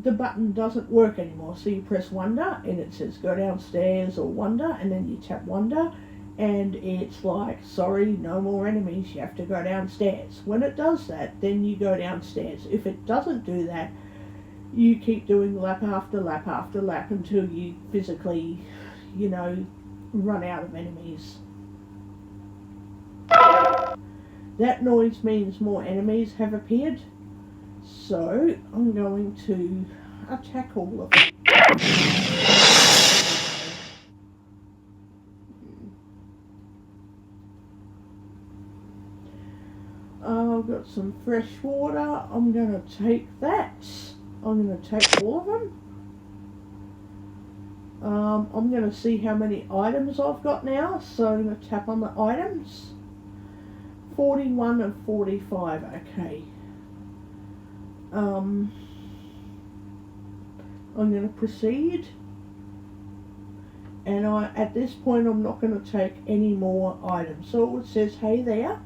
the button doesn't work anymore. So you press wander and it says go downstairs or wander, and then you tap wander and it's like, sorry, no more enemies, you have to go downstairs. When it does that, then you go downstairs. If it doesn't do that, you keep doing lap after lap after lap until you physically, run out of enemies. That noise means more enemies have appeared. So I'm going to attack all of them. I've got some fresh water. I'm going to take that. I'm going to take all of them. I'm going to see how many items I've got now. So I'm going to tap on the items. 41 and 45. Okay. I'm going to proceed. And at this point I'm not going to take any more items. So it says, hey there.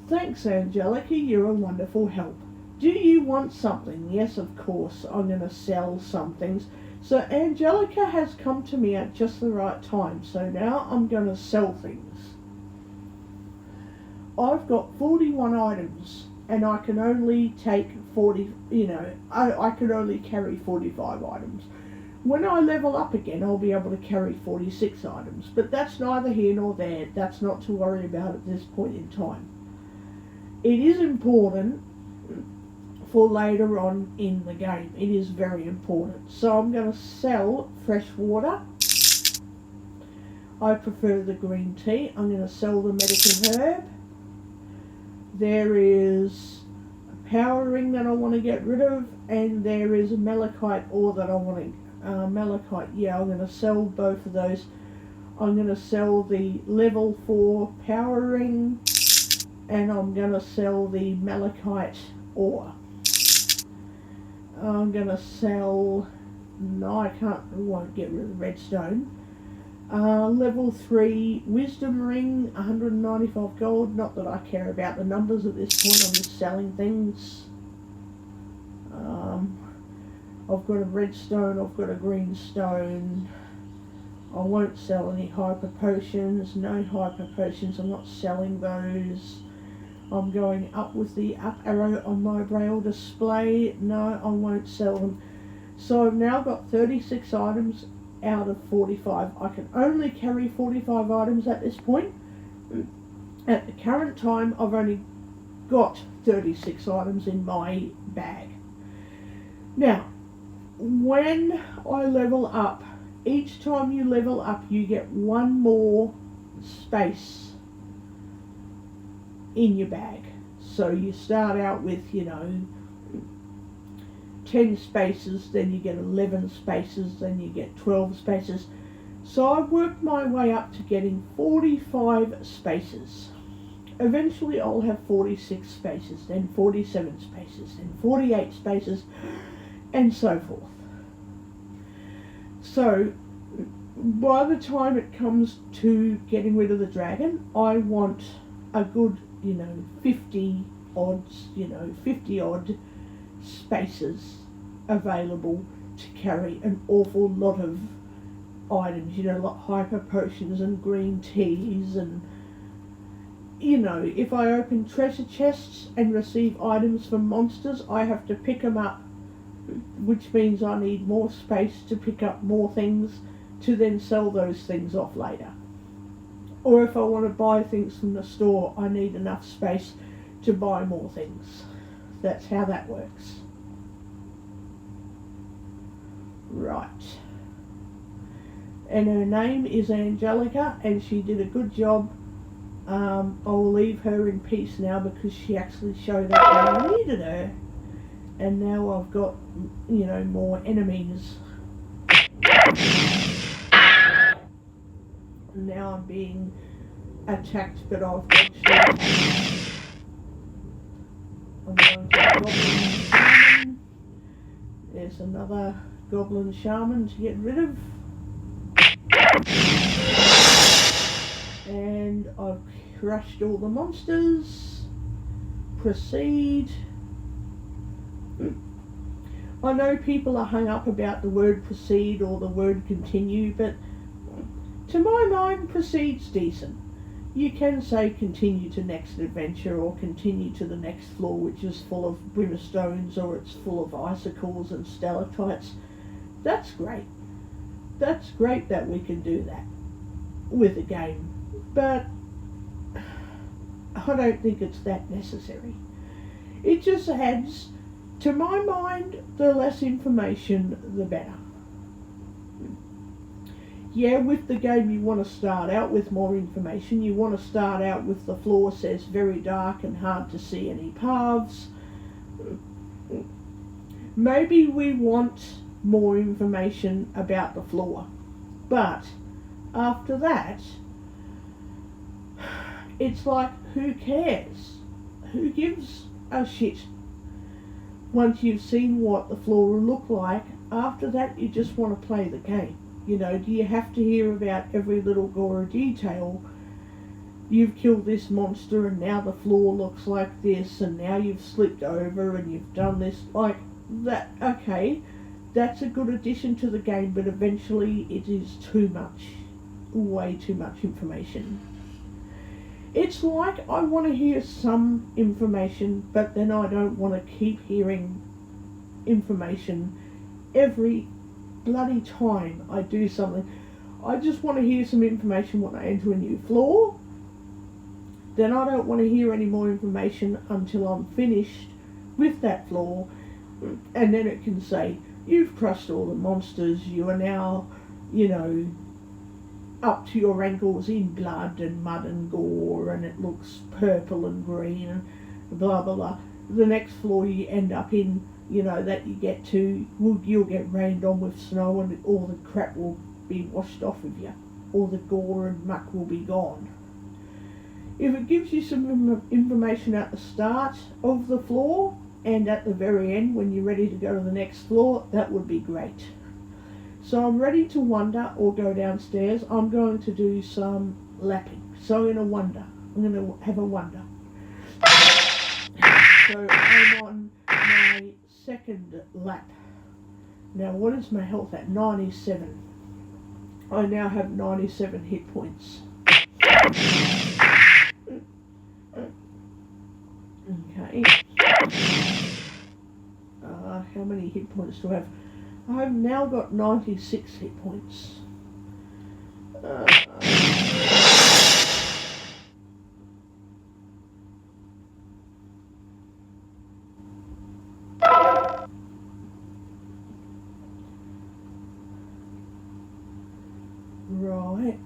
Thanks, Angelica, you're a wonderful help. Do you want something? Yes, of course. I'm going to sell some things. So Angelica has come to me at just the right time. So now I'm going to sell things. I've got 41 items and I can only take 40, I can only carry 45 items. When I level up again, I'll be able to carry 46 items. But that's neither here nor there. That's not to worry about at this point in time. It is important for later on in the game. It is very important. So I'm going to sell fresh water. I prefer the green tea. I'm going to sell the medical herb. There is a power ring that I want to get rid of, and there is a malachite ore that I want to malachite, yeah, I'm going to sell both of those. I'm going to sell the level 4 power ring, and I'm going to sell the malachite ore. I'm going to sell, no I won't get rid of the redstone. Level 3 wisdom ring, 195 gold, not that I care about the numbers at this point, I'm just selling things. I've got a redstone, I've got a green stone. I won't sell any hyper potions, no hyper potions, I'm not selling those. I'm going up with the up arrow on my braille display, no I won't sell them. So I've now got 36 items out of 45. I can only carry 45 items at this point. At the current time I've only got 36 items in my bag. Now, when I level up, each time you level up you get one more space in your bag. So you start out with 10 spaces, then you get 11 spaces, then you get 12 spaces. So I've worked my way up to getting 45 spaces. Eventually I'll have 46 spaces, then 47 spaces, then 48 spaces, and so forth. So by the time it comes to getting rid of the dragon, I want a good 50 odd spaces available to carry an awful lot of items, like hyper potions and green teas, and if I open treasure chests and receive items from monsters, I have to pick them up, which means I need more space to pick up more things to then sell those things off later. Or if I want to buy things from the store, I need enough space to buy more things. That's how that works. Right. And her name is Angelica, and she did a good job. I'll leave her in peace now because she actually showed up when I needed her. And now I've got, more enemies. Now I'm being attacked, but I've got shield. I'm going to Goblin Shaman. There's another Goblin Shaman to get rid of. And I've crushed all the monsters. Proceed. I know people are hung up about the word proceed or the word continue, but to my mind, proceed's decent. You can say continue to next adventure or continue to the next floor, which is full of brimstones or it's full of icicles and stalactites. That's great. That's great that we can do that with a game, but I don't think it's that necessary. It just adds, to my mind, the less information, the better. yeah, with the game you want to start out with more information. You want to start out with the floor says very dark and hard to see any paths. Maybe we want more information about the floor, but after that, it's like, who cares? Who gives a shit? Once you've seen what the floor will look like, after that you just want to play the game. You know, do you have to hear about every little gory detail? You've killed this monster and now the floor looks like this, and now you've slipped over and you've done this, like that. Okay, that's a good addition to the game, but eventually it is too much. Way too much information. It's like, I want to hear some information, but then I don't want to keep hearing information every bloody time I do something. I just want to hear some information when I enter a new floor. Then I don't want to hear any more information until I'm finished with that floor, and then it can say, you've crushed all the monsters, you are now, you know, up to your ankles in blood and mud and gore, and it looks purple and green and blah blah blah. The next floor you end up in, you know, that you get to, you'll get rained on with snow and all the crap will be washed off of you. All the gore and muck will be gone. If it gives you some information at the start of the floor and at the very end when you're ready to go to the next floor, that would be great. So I'm ready to wander or go downstairs. I'm going to do some lapping. So I'm going to have a wander. So I'm on my second lap. Now what is my health at? 97. I now have 97 hit points. Okay. How many hit points do I have? I've now got 96 hit points. Right.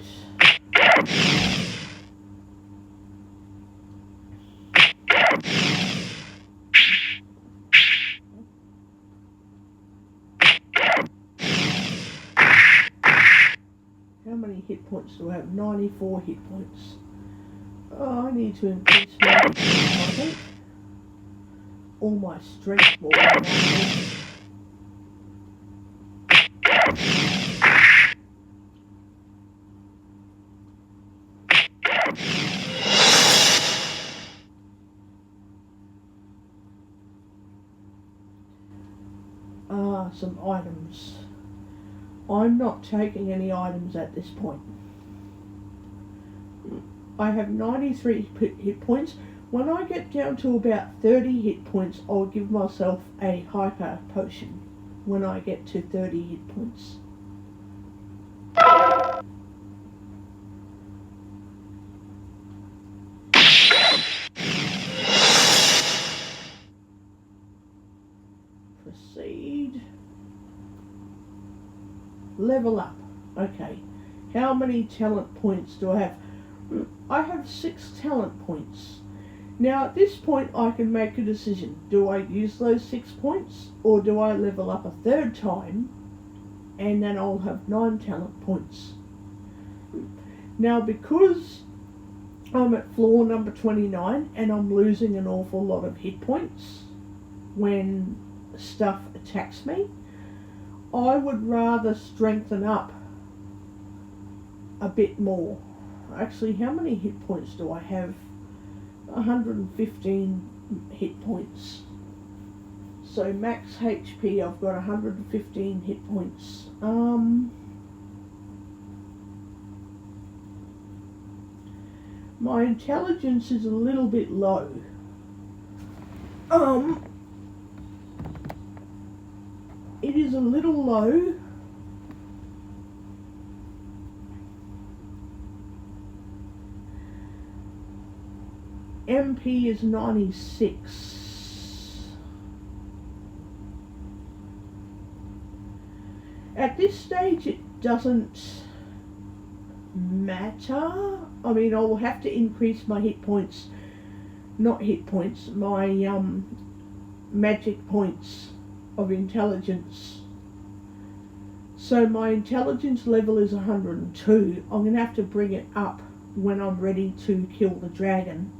How many hit points do I have? 94 hit points. Oh, I need to increase my hit points, I think. All my strength more than I think. Some items. I'm not taking any items at this point. I have 93 hit points. When I get down to about 30 hit points, I'll give myself a hyper potion when I get to 30 hit points. Proceed. Level up. Okay. How many talent points do I have? I have 6 talent points. Now at this point I can make a decision. Do I use those 6 points, or do I level up a third time and then I'll have 9 talent points? Now because I'm at floor number 29 and I'm losing an awful lot of hit points when stuff attacks me, I would rather strengthen up a bit more. Actually, how many hit points do I have? 115 hit points. So max HP, I've got 115 hit points. My intelligence is a little bit low. It is a little low. MP is 96. At this stage it doesn't matter. I mean, I will have to increase my hit points, not hit points, my magic points of intelligence. So my intelligence level is 102. I'm going to have to bring it up when I'm ready to kill the dragon.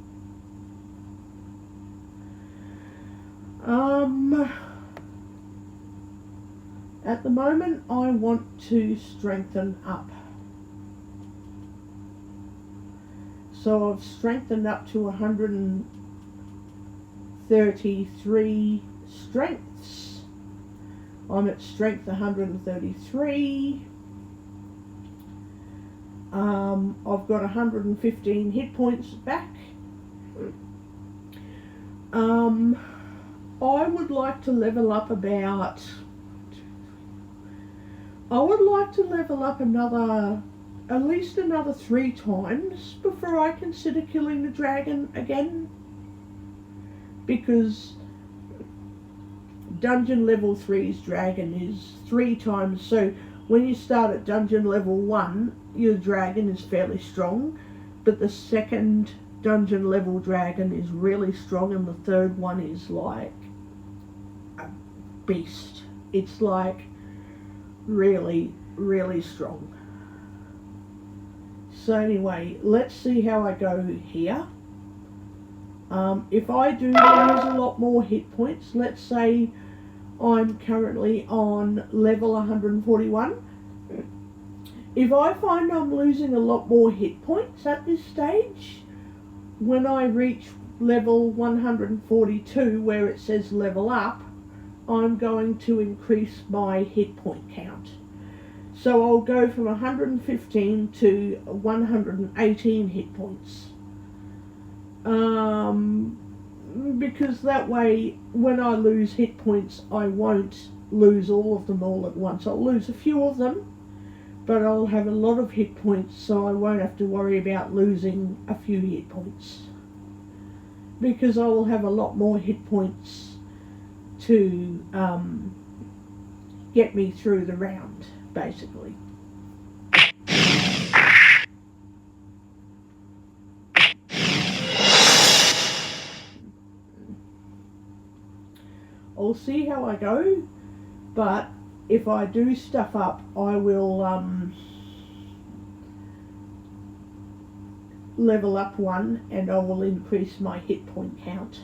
At the moment, I want to strengthen up. So I've strengthened up to 133 strengths. I'm at strength 133. I've got 115 hit points back. I would like to level up about... I would like to level up at least another 3 times before I consider killing the dragon again. Because dungeon level 3's dragon is 3 times, so when you start at dungeon level 1, your dragon is fairly strong, but the second dungeon level dragon is really strong, and the third one is like a beast. It's like really, really strong. So anyway, let's see how I go here. If I do lose a lot more hit points, let's say I'm currently on level 141. If I find I'm losing a lot more hit points at this stage, when I reach level 142 where it says level up, I'm going to increase my hit point count. So I'll go from 115 to 118 hit points. Because that way, when I lose hit points, I won't lose all of them all at once. I'll lose a few of them, but I'll have a lot of hit points, so I won't have to worry about losing a few hit points. Because I will have a lot more hit points to get me through the round, basically. I'll see how I go, but if I do stuff up, I will level up 1 and I will increase my hit point count.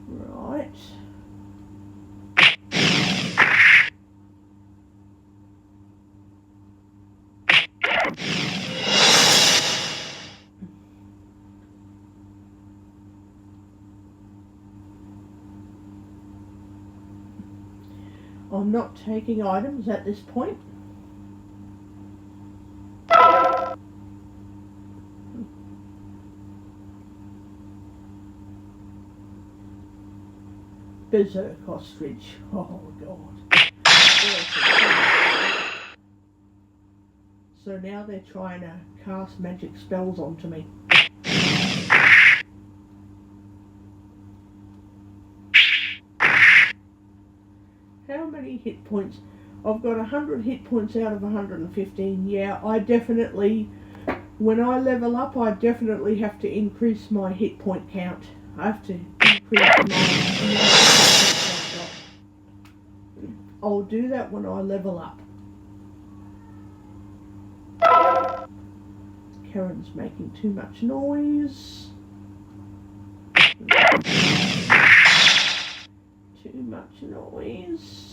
Right. I'm not taking items at this point. Berserk Ostrich. Oh god. So now they're trying to cast magic spells onto me. How many hit points? I've got 100 hit points out of 115. Yeah, I definitely, when I level up, I definitely have to increase my hit point count. I have to increase my... I'll do that when I level up. Karen's making too much noise. Too much noise.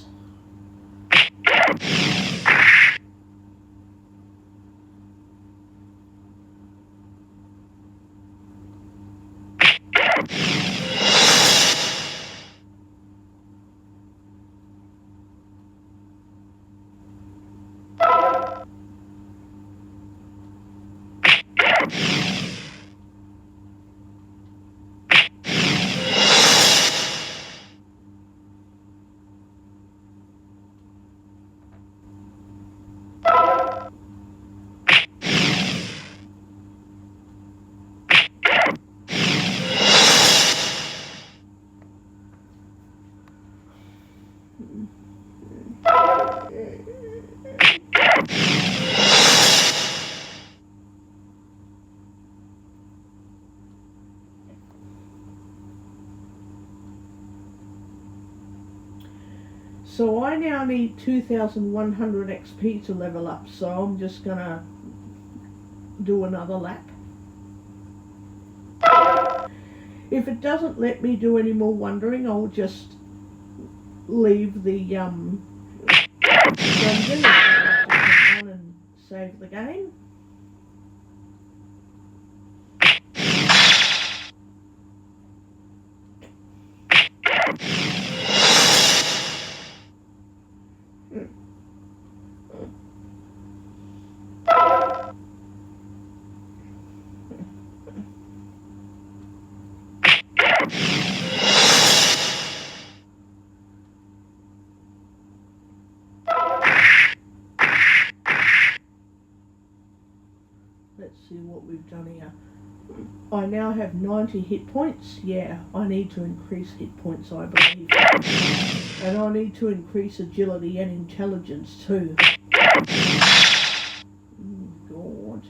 So I now need 2,100 XP to level up, so I'm just gonna do another lap. If it doesn't let me do any more wandering, I'll just leave the dungeon and save the game. Let's see what we've done here. I now have 90 hit points. Yeah, I need to increase hit points, I believe. And I need to increase agility and intelligence too. God.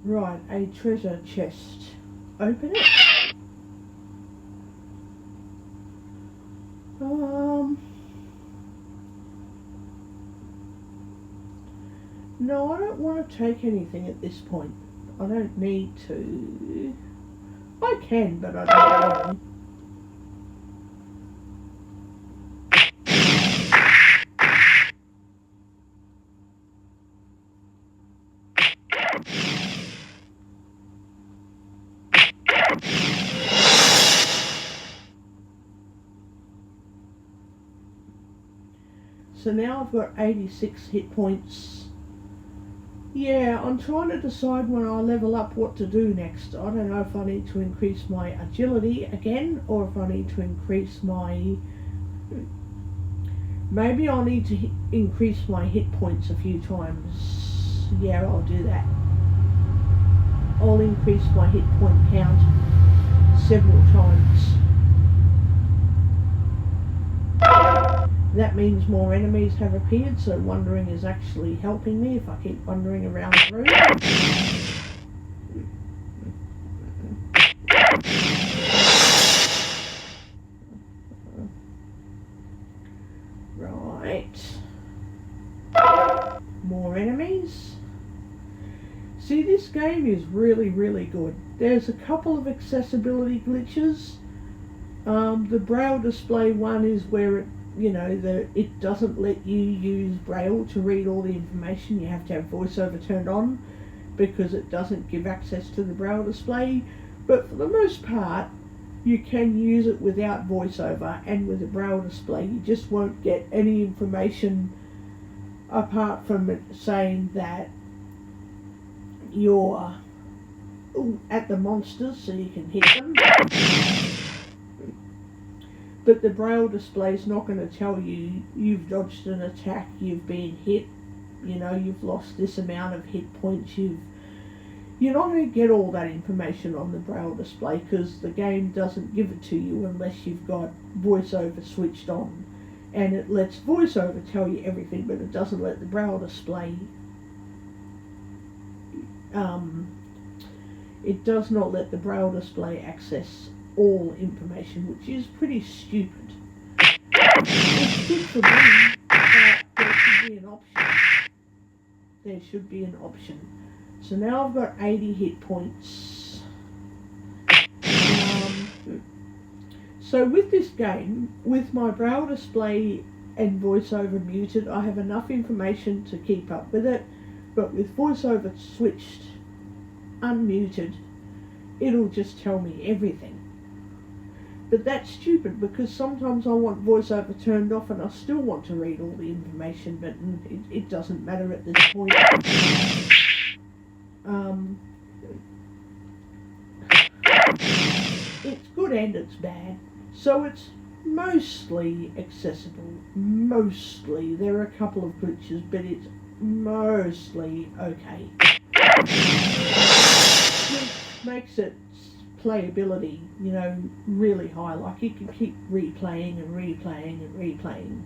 Right, a treasure chest. Open it. No, I don't want to take anything at this point. I don't need to. I can, but I don't want to. So now I've got 86 hit points. Yeah, I'm trying to decide when I level up what to do next. I don't know if I need to increase my agility again, or if I need to increase my... Maybe I'll need to increase my hit points a few times. Yeah, I'll do that. I'll increase my hit point count several times. That means more enemies have appeared, so wandering is actually helping me if I keep wandering around the room. Right. More enemies. See, this game is really, really good. There's a couple of accessibility glitches. The Braille display one is where it doesn't let you use Braille to read all the information. You have to have voiceover turned on because it doesn't give access to the Braille display. But for the most part, you can use it without voiceover, and with the Braille display you just won't get any information apart from it saying that you're at the monsters so you can hit them. But the Braille display is not going to tell you you've dodged an attack, you've been hit, you've lost this amount of hit points. You're not going to get all that information on the Braille display because the game doesn't give it to you unless you've got voiceover switched on. And it lets voiceover tell you everything, but it doesn't let the Braille display. It does not let the Braille display access all information, which is pretty stupid. It's good for me, but there should be an option. There should be an option. So now I've got 80 hit points. So with this game, with my Braille display and voiceover muted, I have enough information to keep up with it, but with voiceover switched, unmuted, it'll just tell me everything. But that's stupid because sometimes I want voiceover turned off and I still want to read all the information, but it doesn't matter at this point. It's good and it's bad. So it's mostly accessible. Mostly. There are a couple of glitches, but it's mostly okay. Which makes its playability, really high. Like, you can keep replaying and replaying and replaying.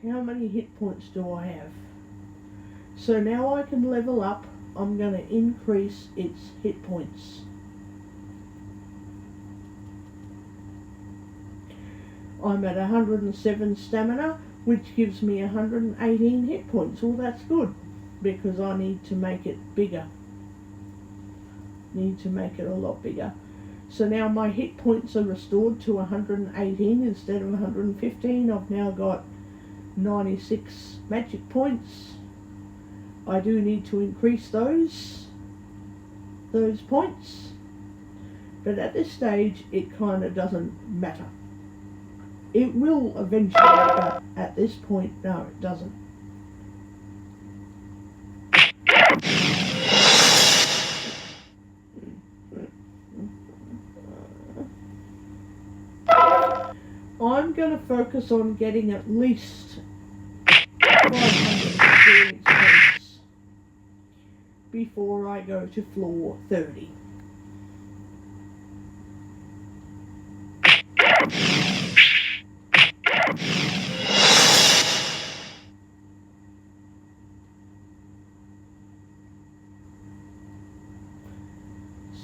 How many hit points do I have? So now I can level up. I'm going to increase its hit points. I'm at 107 stamina, which gives me 118 hit points. Well, that's good, because I need to make it bigger. Need to make it a lot bigger. So now my hit points are restored to 118 instead of 115. I've now got 96 magic points. I do need to increase those points, but at this stage it kind of doesn't matter. It will eventually, but at this point, no, it doesn't. I'm going to focus on getting at least 500 experience points before I go to floor 30.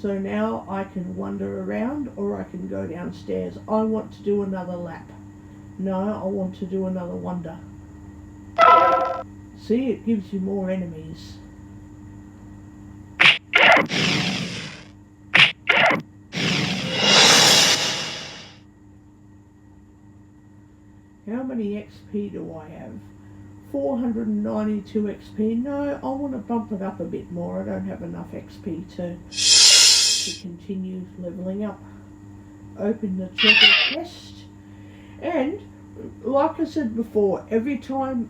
So now I can wander around, or I can go downstairs. I want to do another lap. No, I want to do another wander. See, it gives you more enemies. How many XP do I have? 492 XP. No, I want to bump it up a bit more. I don't have enough XP to continue leveling up. Open the treasure chest, and like I said before, every time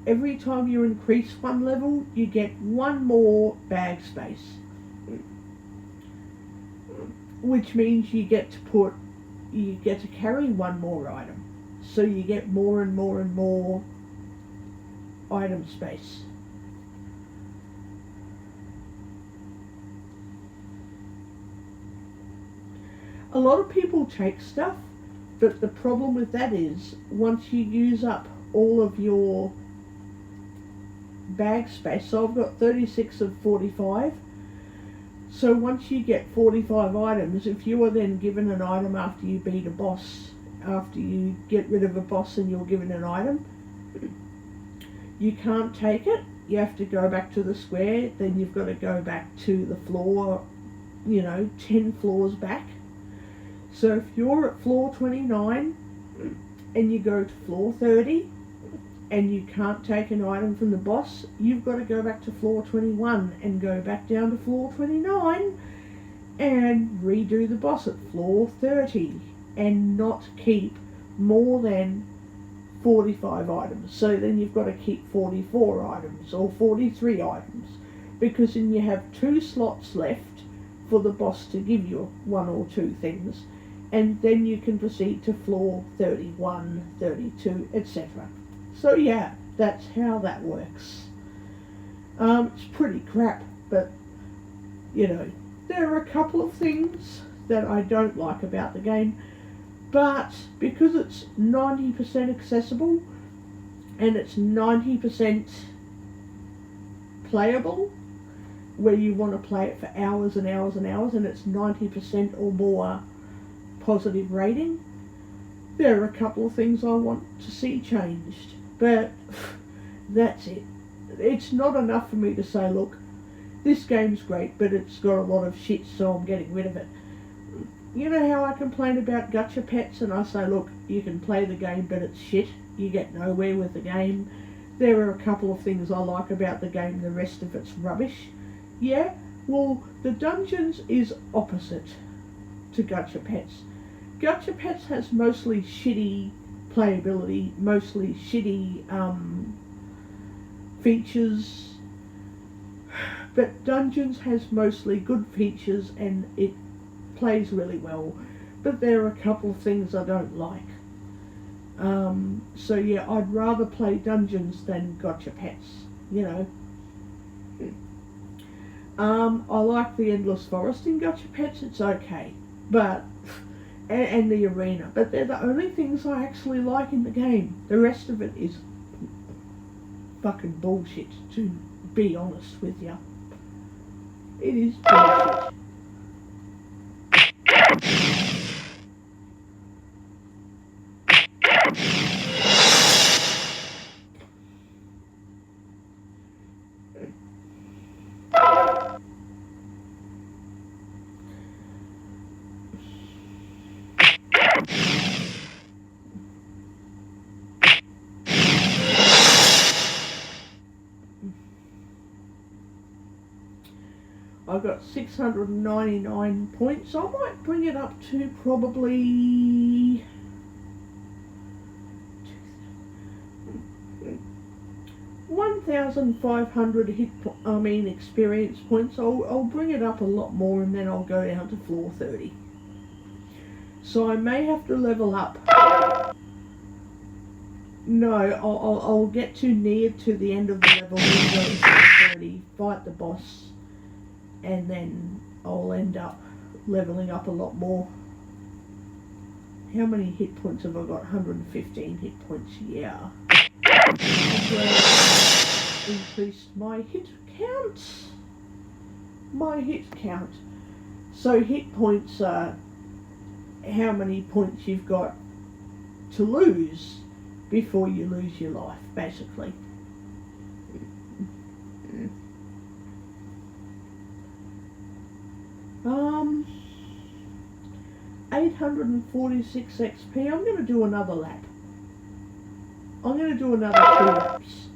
you increase one level, you get one more bag space, which means you get to carry one more item, so you get more and more and more item space. A lot of people take stuff, but the problem with that is once you use up all of your bag space, so I've got 36 of 45, so once you get 45 items, if you are then given an item after you beat a boss, after you get rid of a boss and you're given an item, you can't take it. You have to go back to the square, then you've got to go back to the floor, 10 floors back. So if you're at floor 29 and you go to floor 30 and you can't take an item from the boss, you've got to go back to floor 21 and go back down to floor 29 and redo the boss at floor 30 and not keep more than 45 items. So then you've got to keep 44 items or 43 items, because then you have 2 slots left for the boss to give you 1 or 2 things, and then you can proceed to floor 31, 32, etc. So yeah, that's how that works. It's pretty crap, but there are a couple of things that I don't like about the game, but because it's 90% accessible and it's 90% playable, where you want to play it for hours and hours and hours, and it's 90% or more positive rating, there are a couple of things I want to see changed, but that's it. It's not enough for me to say, look, this game's great, but it's got a lot of shit, so I'm getting rid of it. You know how I complain about gacha pets and I say, look, you can play the game, but it's shit, you get nowhere with the game. There are a couple of things I like about the game, the rest of it's rubbish. Yeah, well, the dungeons is opposite to Gacha Pets. Gacha Pets has mostly shitty playability, mostly shitty features, but Dungeons has mostly good features and it plays really well. But there are a couple of things I don't like. So yeah, I'd rather play Dungeons than Gacha Pets, you know. I like the Endless Forest in Gacha Pets, it's okay. But, and the arena, but they're the only things I actually like in the game. The rest of it is fucking bullshit, to be honest with you. It is bullshit. I've got 699 points. I might bring it up to probably 1,500 experience points. I'll bring it up a lot more and then I'll go down to floor 30. So I may have to level up. No, I'll get too near to the end of the level, then go to floor 30, fight the boss, and then I'll end up leveling up a lot more. How many hit points have I got? 115 hit points, yeah. I've increased my hit count. So hit points are how many points you've got to lose before you lose your life, basically. 846 XP. I'm going to do another lap. I'm going to do another 2 laps.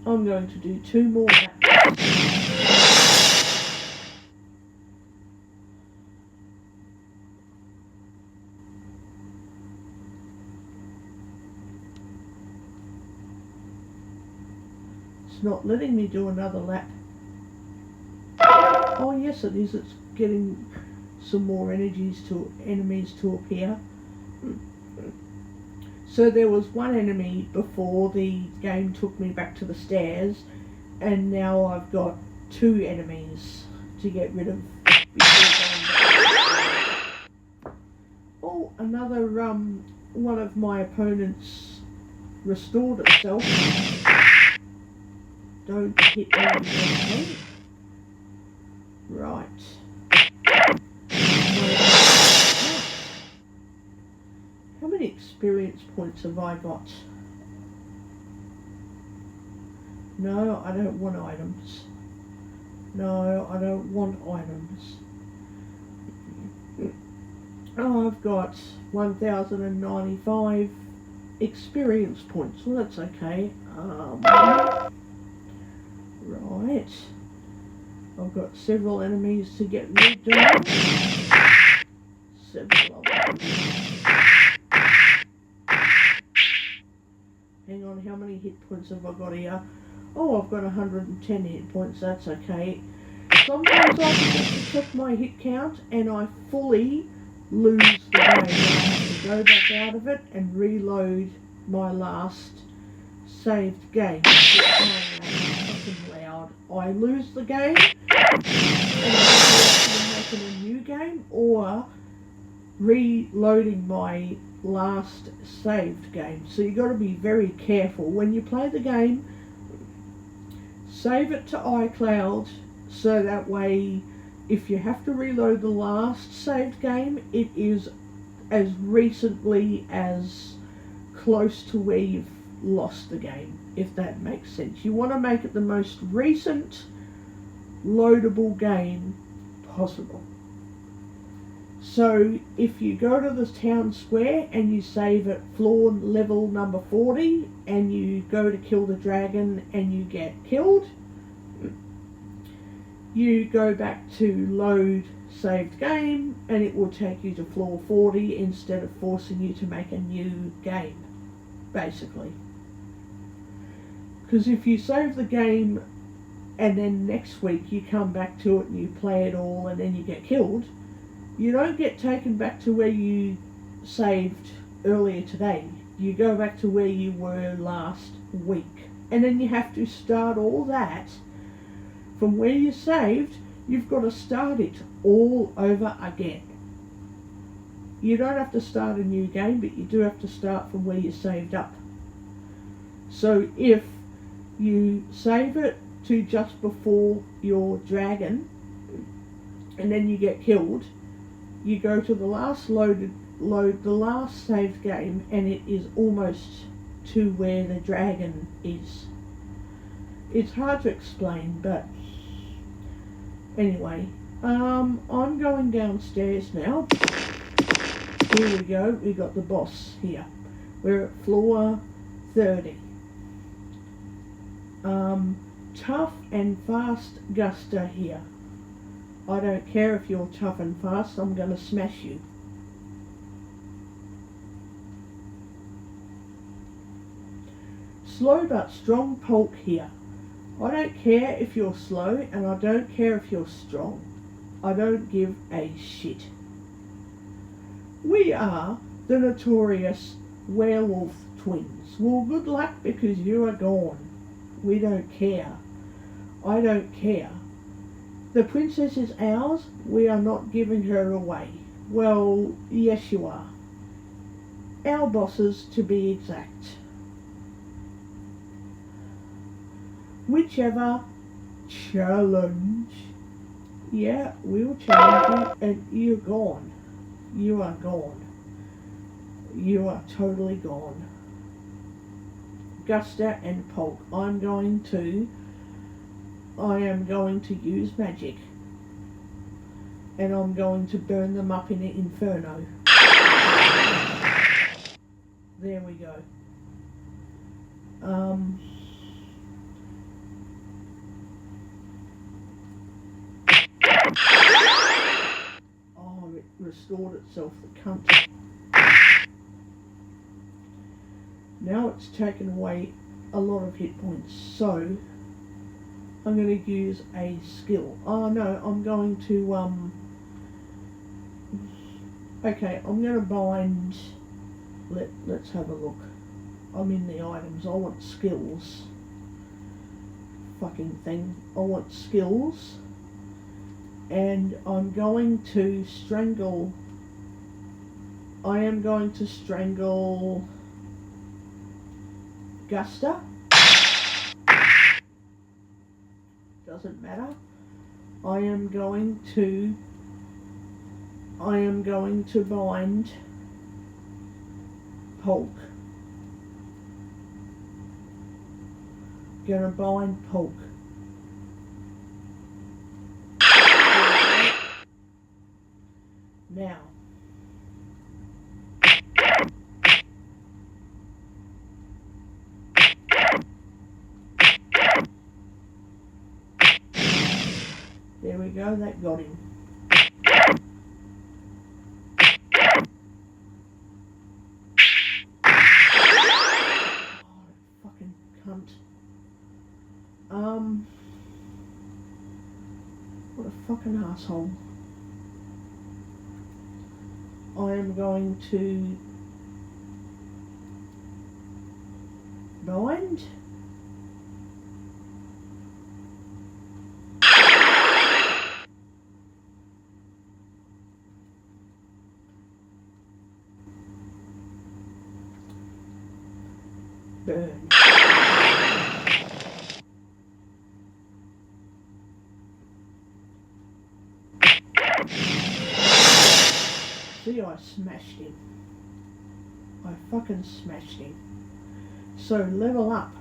I'm going to do 2 more laps. It's not letting me do another lap. Oh yes it is, it's getting some more enemies to appear. So there was one enemy before the game took me back to the stairs, and now I've got 2 enemies to get rid of before going back. Oh, another one of my opponents restored itself. Don't hit me again. Right. How many experience points have I got? No, I don't want items. No, I don't want items. Oh, I've got 1,095 experience points. Well, that's okay. Right. I've got several enemies to get rid of. Several of them. Hang on, how many hit points have I got here? Oh, I've got 110 hit points, that's okay. Sometimes I forget to check my hit count and I fully lose the game. And I have to go back out of it and reload my last saved game. Loud. I lose the game and I have to making a new game or reloading my last saved game. So you've got to be very careful when you play the game. Save it to iCloud so that way if you have to reload the last saved game, it is as recently as close to where you've lost the game, if that makes sense. You want to make it the most recent loadable game possible. So if you go to the town square and you save at floor level number 40 and you go to kill the dragon and you get killed, you go back to load saved game and it will take you to floor 40 instead of forcing you to make a new game, basically. Because if you save the game and then next week you come back to it and you play it all and then you get killed, you don't get taken back to where you saved earlier today. You go back to where you were last week. And then you have to start all that from where you saved. You've got to start it all over again. You don't have to start a new game, but you do have to start from where you saved up. So if you save it to just before your dragon and then you get killed, you go to the last load the last saved game and it is almost to where the dragon is. It's hard to explain, but anyway, I'm going downstairs now. Here we go, we got the boss here. We're at floor 30. Tough and fast Guster here. I don't care if you're tough and fast, I'm gonna smash you. Slow but strong Polk here. I don't care if you're slow and I don't care if you're strong. I don't give a shit. We are the notorious werewolf twins. Well, good luck because you are gone. We don't care. I don't care. The princess is ours. We are not giving her away. Well, yes you are. Our bosses, to be exact. Whichever challenge. Yeah, we'll challenge you and you're gone. You are gone. You are totally gone. Guster and Polk. I am going to use magic. And I'm going to burn them up in an inferno. There we go. Oh, it restored itself, the cunt. Now it's taken away a lot of hit points, so I'm going to use a skill. Oh no, I'm going to, okay, I'm going to bind, let's have a look. I'm in the items, I want skills. Fucking thing, I want skills. And I'm going to strangle, I am going to strangle Guster. Doesn't matter. I am going to bind Polk. Gonna bind Polk. Now. There we go, that got him. Oh, fucking cunt. What a fucking asshole. I am going to bind. Burn. See, I smashed him. I fucking smashed him. So level up.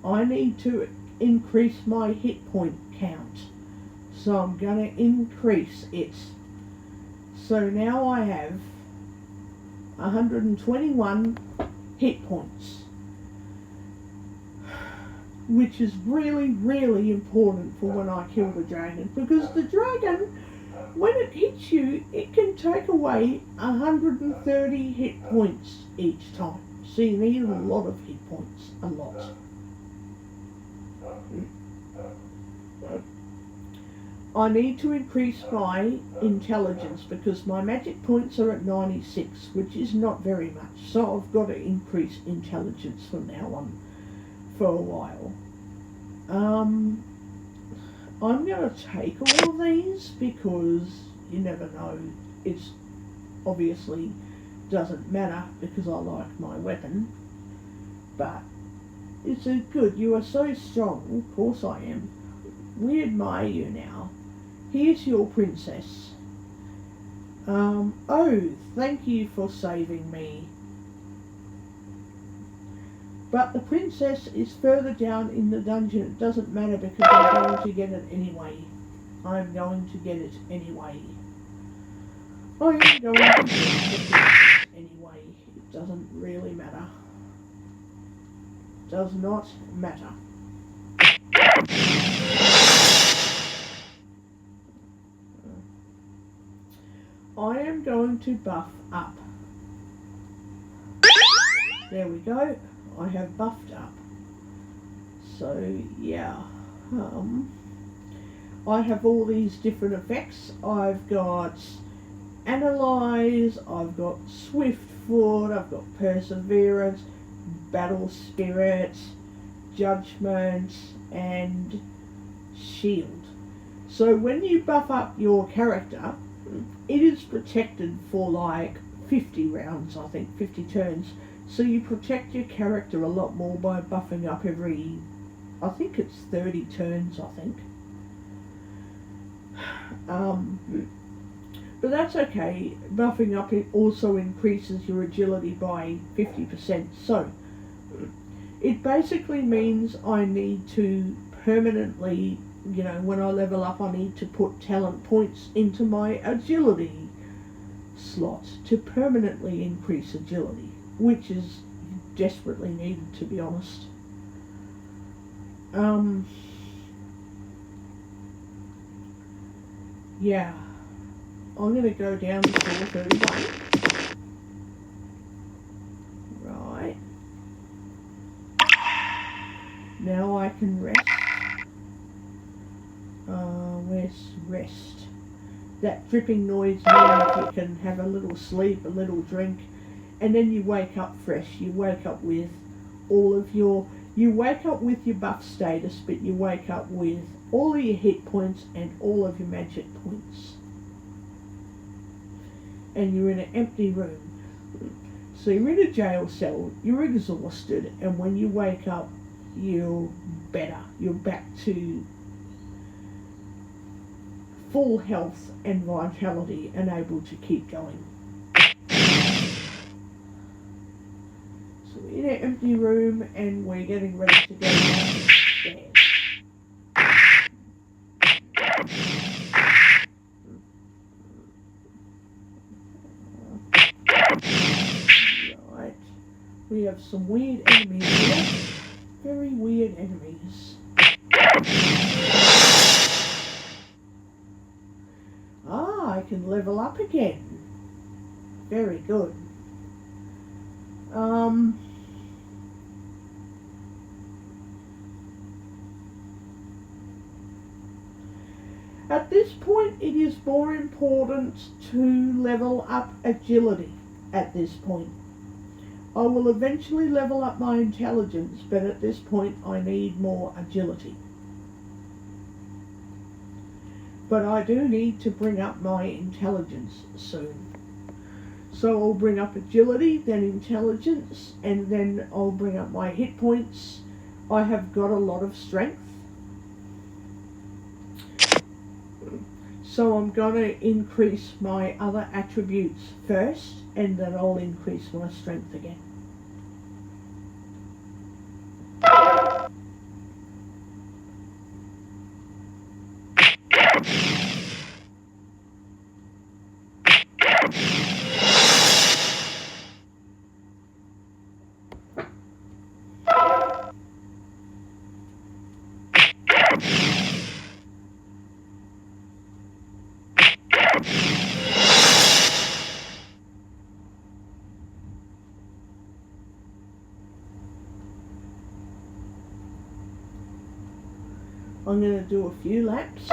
I need to increase my hit point count. So I'm gonna increase it. So now I have 121 hit points. which is really, really important for when I kill the dragon, because the dragon, when it hits you, it can take away 130 hit points each time. So you need a lot of hit points, a lot. I need to increase my intelligence because my magic points are at 96, which is not very much. So I've got to increase intelligence from now on for a while. I'm going to take all of these because you never know. It's obviously doesn't matter because I like my weapon. But it's a good. You are so strong. Of course I am. We admire you now. Here's your princess. Oh, thank you for saving me. But the princess is further down in the dungeon. It doesn't matter because I'm going to get it anyway. I'm going to get it anyway. I am going to get it anyway. It doesn't really matter. Does not matter. I am going to buff up. There we go. I have buffed up. So yeah, I have all these different effects. I've got Analyze, I've got Swift Foot, I've got Perseverance, Battle Spirit, Judgment, and Shield. So when you buff up your character, it is protected for like 50 rounds, I think, 50 turns. So you protect your character a lot more by buffing up every, I think it's 30 turns, I think. But that's okay. Buffing up it also increases your agility by 50%. So it basically means I need to permanently, you know, when I level up, I need to put talent points into my agility slot to permanently increase agility, which is desperately needed, to be honest. Yeah, I'm going to go down to 431. Right. Now I can rest. Where's rest? That dripping noise means you can have a little sleep, a little drink, and then you wake up fresh. You wake up with all of your, you wake up with your buff status, but you wake up with all of your hit points and all of your magic points. And you're in an empty room. So you're in a jail cell, you're exhausted, and when you wake up, you're better. You're back to full health and vitality and able to keep going. So we're in an empty room and we're getting ready to go downstairs. Right. We have some weird enemies here. Very weird enemies. Ah, I can level up again. Very good. At this point, it is more important to level up agility at this point. I will eventually level up my intelligence, but at this point I need more agility. But I do need to bring up my intelligence soon. So I'll bring up agility, then intelligence, and then I'll bring up my hit points. I have got a lot of strength. So I'm going to increase my other attributes first, and then I'll increase my strength again. I'm going to do a few laps.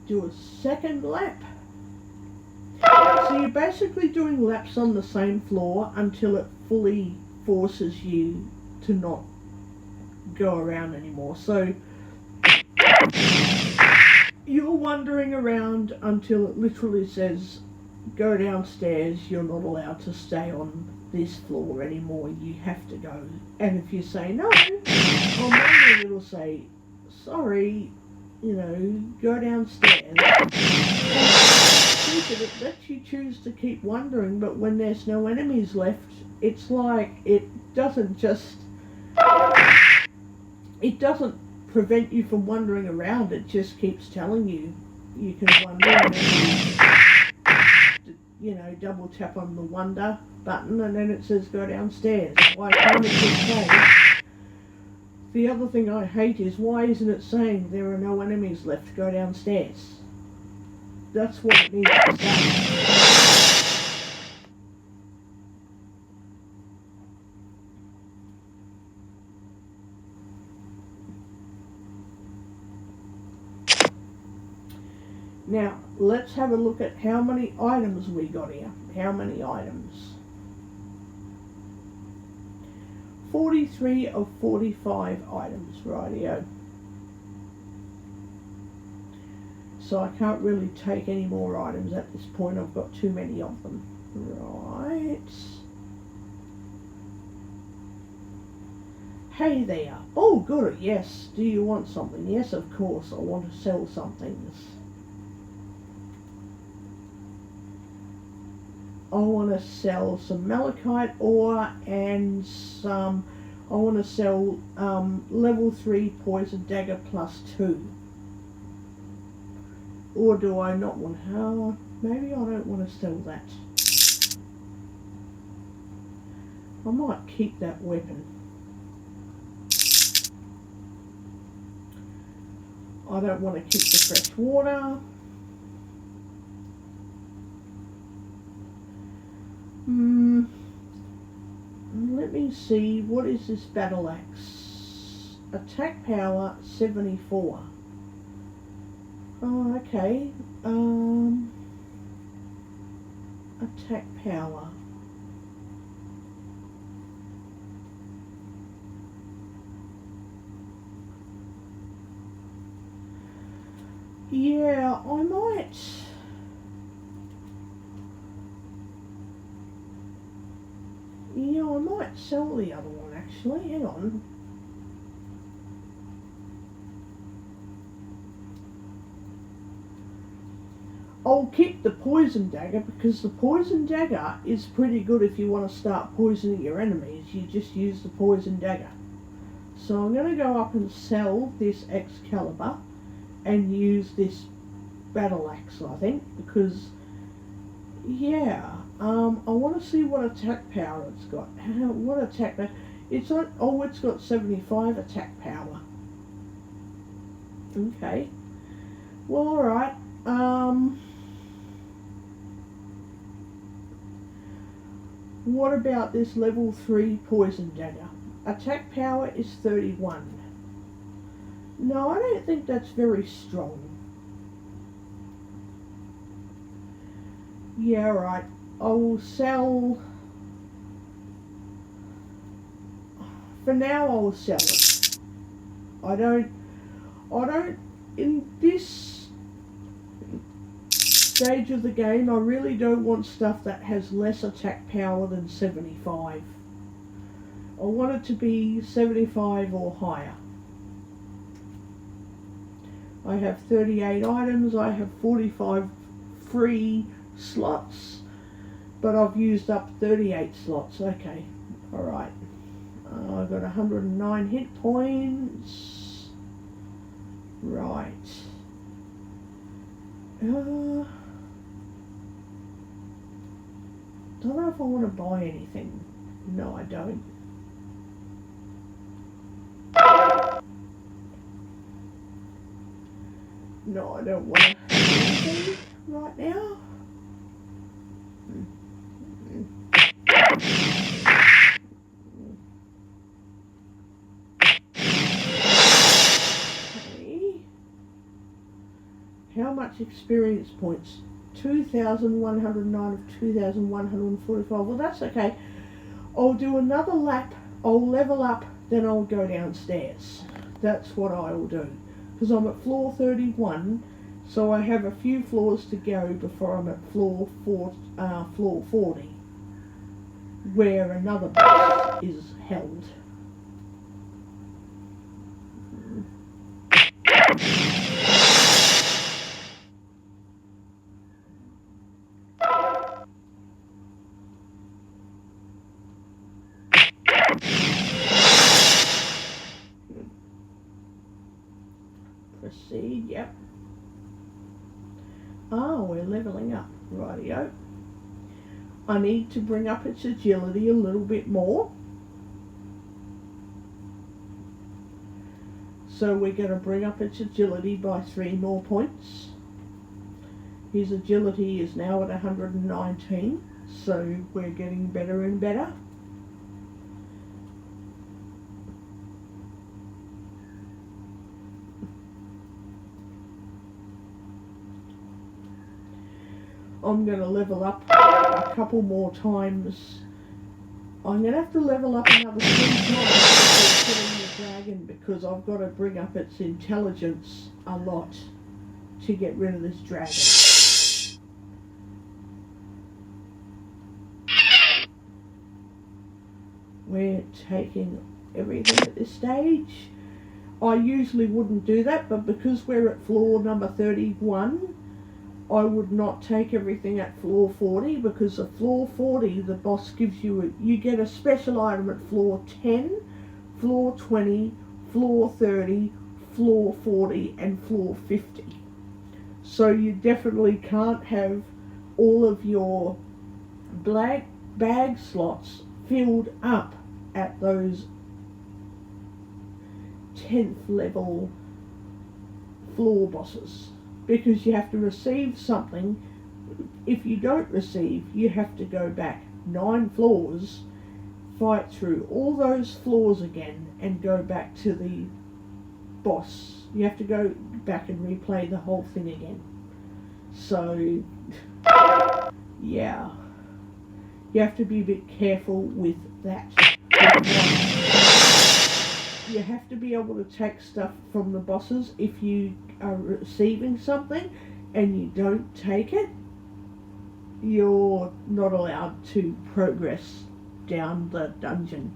Do a second lap. So you're basically doing laps on the same floor until it fully forces you to not go around anymore. So you're wandering around until it literally says go downstairs, you're not allowed to stay on this floor anymore, you have to go. And if you say no, on Monday it'll say sorry, you know, go downstairs. And it lets you choose to keep wandering, but when there's no enemies left, it's like it doesn't prevent you from wandering around, it just keeps telling you you can wander, and then you know, double tap on the wander button and then it says go downstairs. Why can't it just say? The other thing I hate is, why isn't it saying there are no enemies left, go downstairs? That's what it needs to say. Now, let's have a look at how many items we got here. How many items? 43 of 45 items, rightio. So I can't really take any more items at this point, I've got too many of them. Right. Hey there. Oh, good, yes. Do you want something? Yes, of course, I want to sell something. I want to sell some malachite ore and some, I want to sell level 3 poison dagger +2. Or do I not want, maybe I don't want to sell that. I might keep that weapon. I don't want to keep the fresh water. Let me see, what is this battle axe? Attack power 74. Oh, okay. Attack power. Yeah, I might. Yeah, I might sell the other one actually? Hang on. I'll keep the poison dagger because the poison dagger is pretty good if you want to start poisoning your enemies. You just use the poison dagger. So I'm going to go up and sell this Excalibur and use this battle axe, I think, because yeah, I want to see what attack power it's got. What attack power? It's on. Oh, it's got 75 attack power. Okay. Well, all right. What about this level 3 poison dagger? Attack power is 31. No, I don't think that's very strong. Yeah, right. I will sell. For now, I will sell it. I don't. In this stage of the game, I really don't want stuff that has less attack power than 75. I want it to be 75 or higher. I have 38 items, I have 45 free slots, but I've used up 38 slots. Okay, alright. I've got 109 hit points. Right. Don't know if I want to buy anything. No, I don't. No, I don't want to do anything right now. Okay. How much experience points? 2,109 of 2,145. Well, that's okay. I'll do another lap. I'll level up, then I'll go downstairs. That's what I will do. Because I'm at floor 31, so I have a few floors to go before I'm at floor 40, where another boss is held. Proceed, yep. Ah, we're leveling up. Rightio. I need to bring up its agility a little bit more. So we're going to bring up its agility by 3 more points. His agility is now at 119, so we're getting better and better. I'm going to level up a couple more times. I'm going to have to level up another 3 times before killing the dragon, because I've got to bring up its intelligence a lot to get rid of this dragon. We're taking everything at this stage. I usually wouldn't do that, but because we're at floor number 31, I would not take everything at floor 40, because at floor 40 the boss gives you you get a special item at floor 10, floor 20, floor 30, floor 40 and floor 50. So you definitely can't have all of your black bag slots filled up at those 10th level floor bosses, because you have to receive something. If you don't receive, you have to go back 9 floors, fight through all those floors again and go back to the boss. You have to go back and replay the whole thing again. So yeah, you have to be a bit careful with that. You have to be able to take stuff from the bosses. If you are receiving something and you don't take it, you're not allowed to progress down the dungeon.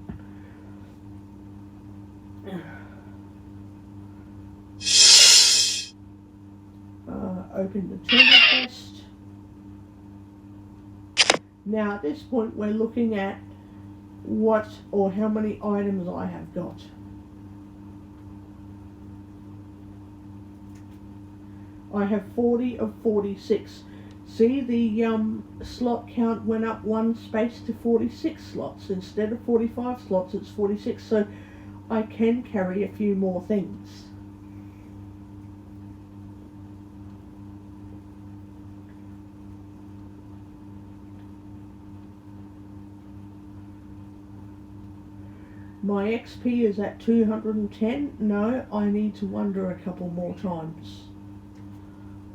Open the treasure chest. Now at this point we're looking at what or how many items I have got. I have 40 of 46. See, the slot count went up one space to 46 slots. Instead of 45 slots, it's 46, so I can carry a few more things. My XP is at 210. No, I need to wander a couple more times.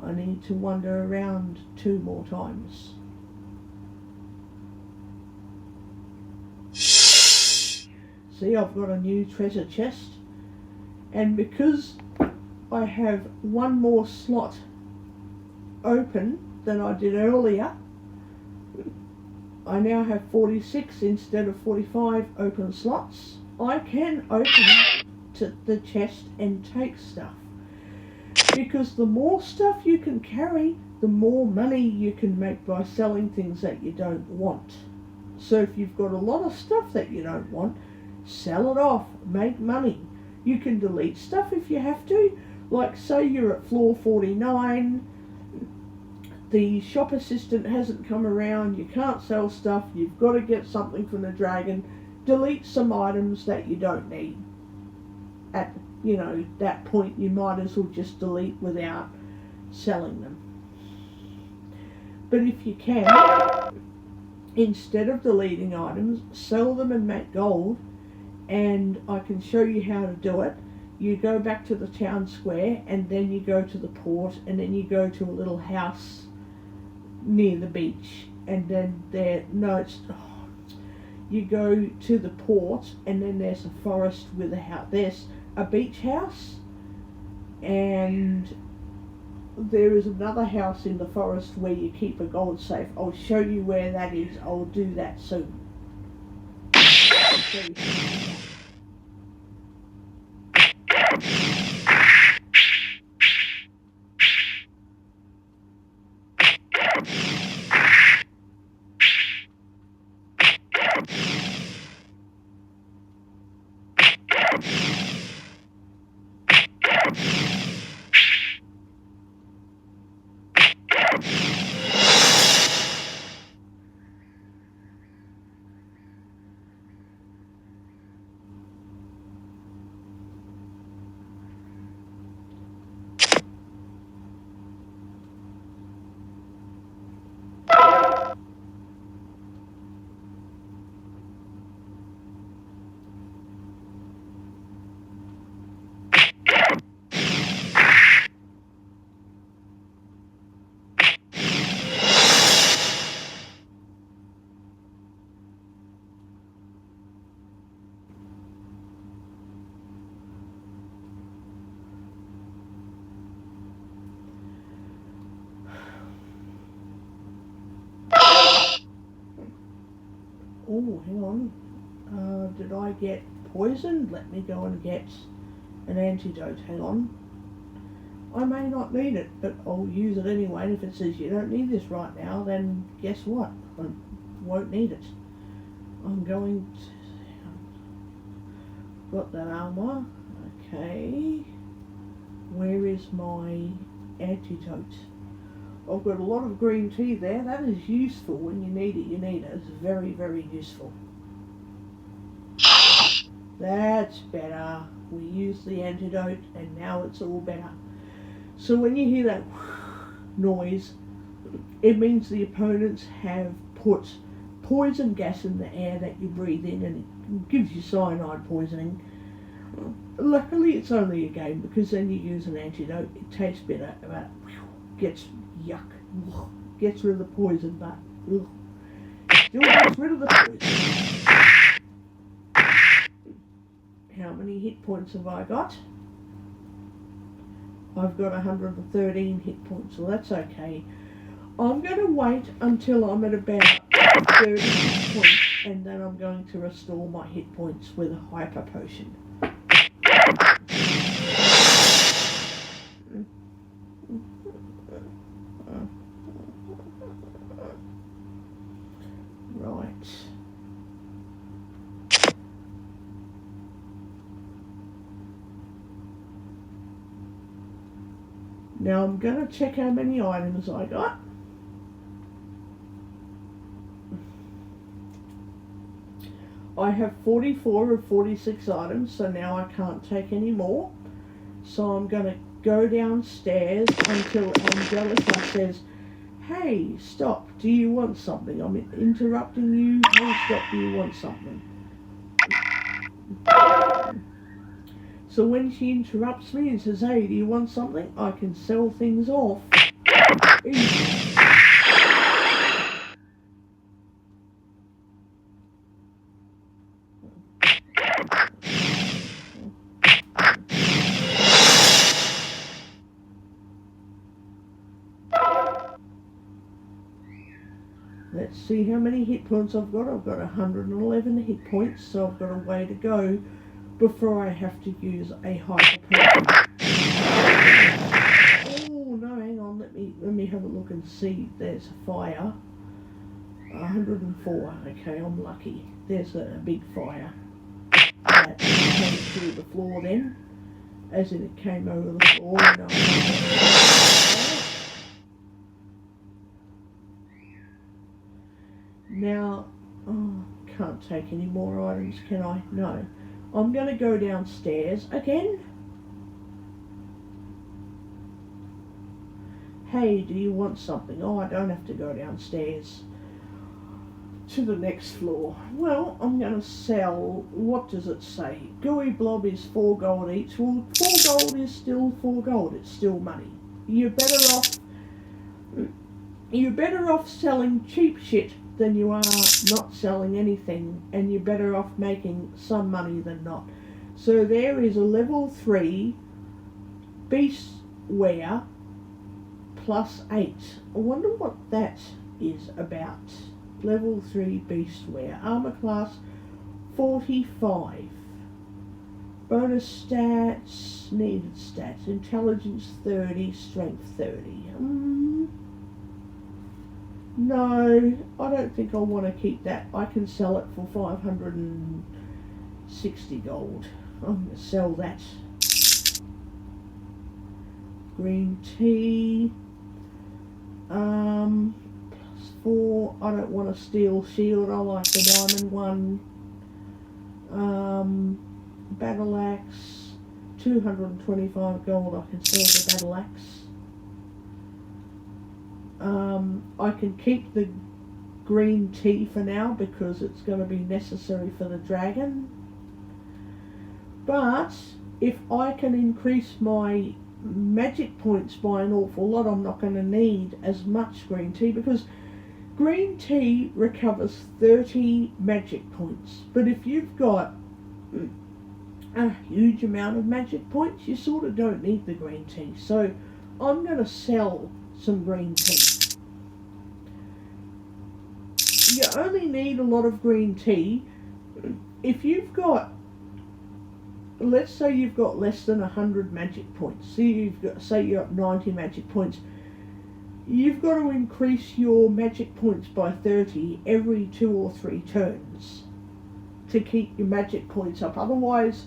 I need to wander around 2 more times. See, I've got a new treasure chest, and because I have one more slot open than I did earlier, I now have 46 instead of 45 open slots. I can open to the chest and take stuff, because the more stuff you can carry, the more money you can make by selling things that you don't want. So if you've got a lot of stuff that you don't want, sell it off, make money. You can delete stuff if you have to, like say you're at floor 49, the shop assistant hasn't come around, you can't sell stuff, you've got to get something from the dragon, delete some items that you don't need. At that point you might as well just delete without selling them. But if you can, instead of deleting items, sell them and make gold, and I can show you how to do it. You go back to the town square, and then you go to the port, and then you go to a little house near the beach, and then you go to the port, and then there's a forest with a house. There's a beach house, and there is another house in the forest where you keep a gold safe. I'll show you where that is. I'll do that soon. Oh, hang on. Did I get poisoned? Let me go and get an antidote. Hang on. I may not need it, but I'll use it anyway. And if it says you don't need this right now, then guess what? I won't need it. I'm going to... Got that armor. Okay. Where is my antidote? I've got a lot of green tea there. That is useful. When you need it, you need it. It's very, very useful. That's better. We used the antidote and now it's all better. So when you hear that noise, it means the opponents have put poison gas in the air that you breathe in, and it gives you cyanide poisoning. Luckily it's only a game, because then you use an antidote. It tastes better, but gets yuck. Gets rid of the poison, but still gets rid of the poison. How many hit points have I got? I've got 113 hit points, so that's okay. I'm going to wait until I'm at about 30 hit points And then I'm going to restore my hit points with a hyper potion. Right. Now I'm going to check how many items I got. I have 44 of 46 items, so now I can't take any more. So I'm going to go downstairs until Angelica says, "Hey, stop, do you want something? I'm interrupting you. Hey, stop, do you want something?" So when she interrupts me and says, "Hey, do you want something?" I can sell things off. Let's see how many hit points I've got. I've got 111 hit points, so I've got a way to go before I have to use a hyper potion. Oh no, hang on, let me have a look and see. There's a fire. 104. Okay, I'm lucky. There's a big fire that came through the floor then, as in it came over the floor. And now, can't take any more items, can I? No. I'm going to go downstairs again. Hey, do you want something? Oh, I don't have to go downstairs to the next floor. Well, I'm going to sell, what does it say? Gooey Blob is 4 gold each. Well, 4 gold is still 4 gold. It's still money. You're better off selling cheap shit than you are not selling anything, and you're better off making some money than not. So there is a level 3 beastware plus 8. I wonder what that is about. Level 3 beastware. Armor class 45. Bonus stats, needed stats. Intelligence 30, strength 30. No, I don't think I want to keep that. I can sell it for 560 gold. I'm going to sell that. Green tea. Plus 4. I don't want a steel shield. I like the diamond one. Battle axe. 225 gold. I can sell the battle axe. I can keep the green tea for now because it's going to be necessary for the dragon. But if I can increase my magic points by an awful lot, I'm not going to need as much green tea, because green tea recovers 30 magic points. But if you've got a huge amount of magic points, you sort of don't need the green tea. So I'm going to sell some green tea. You only need a lot of green tea if you've got, let's say you've got less than 100 magic points. So you've got, say you've got 90 magic points. You've got to increase your magic points by 30 every 2 or 3 turns to keep your magic points up. Otherwise,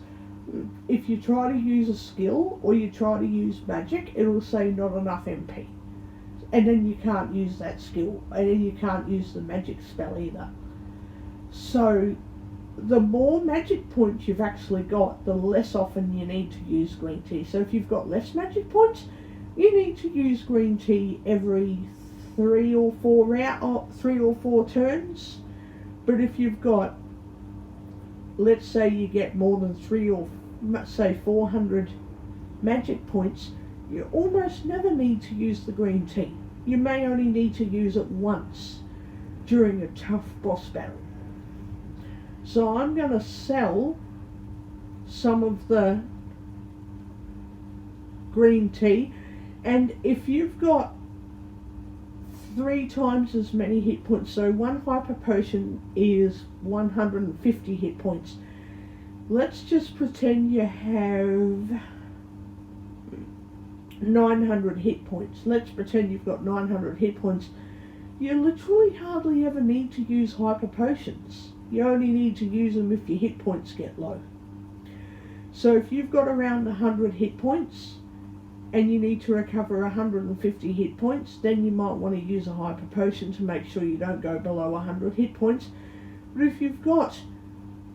if you try to use a skill or you try to use magic, it'll say not enough MP. And then you can't use that skill, and then you can't use the magic spell either. So the more magic points you've actually got, the less often you need to use green tea. So if you've got less magic points, you need to use green tea every 3 or 4 turns. But if you've got, let's say you get more than 400 magic points, you almost never need to use the green tea. You may only need to use it once during a tough boss battle. So I'm going to sell some of the green tea, and if you've got 3 times as many hit points. So one hyper potion is 150 hit points. Let's just pretend you have 900 hit points. Let's pretend you've got 900 hit points. You literally hardly ever need to use hyper potions. You only need to use them if your hit points get low. So if you've got around 100 hit points and you need to recover 150 hit points, then you might want to use a hyper potion to make sure you don't go below 100 hit points. But if you've got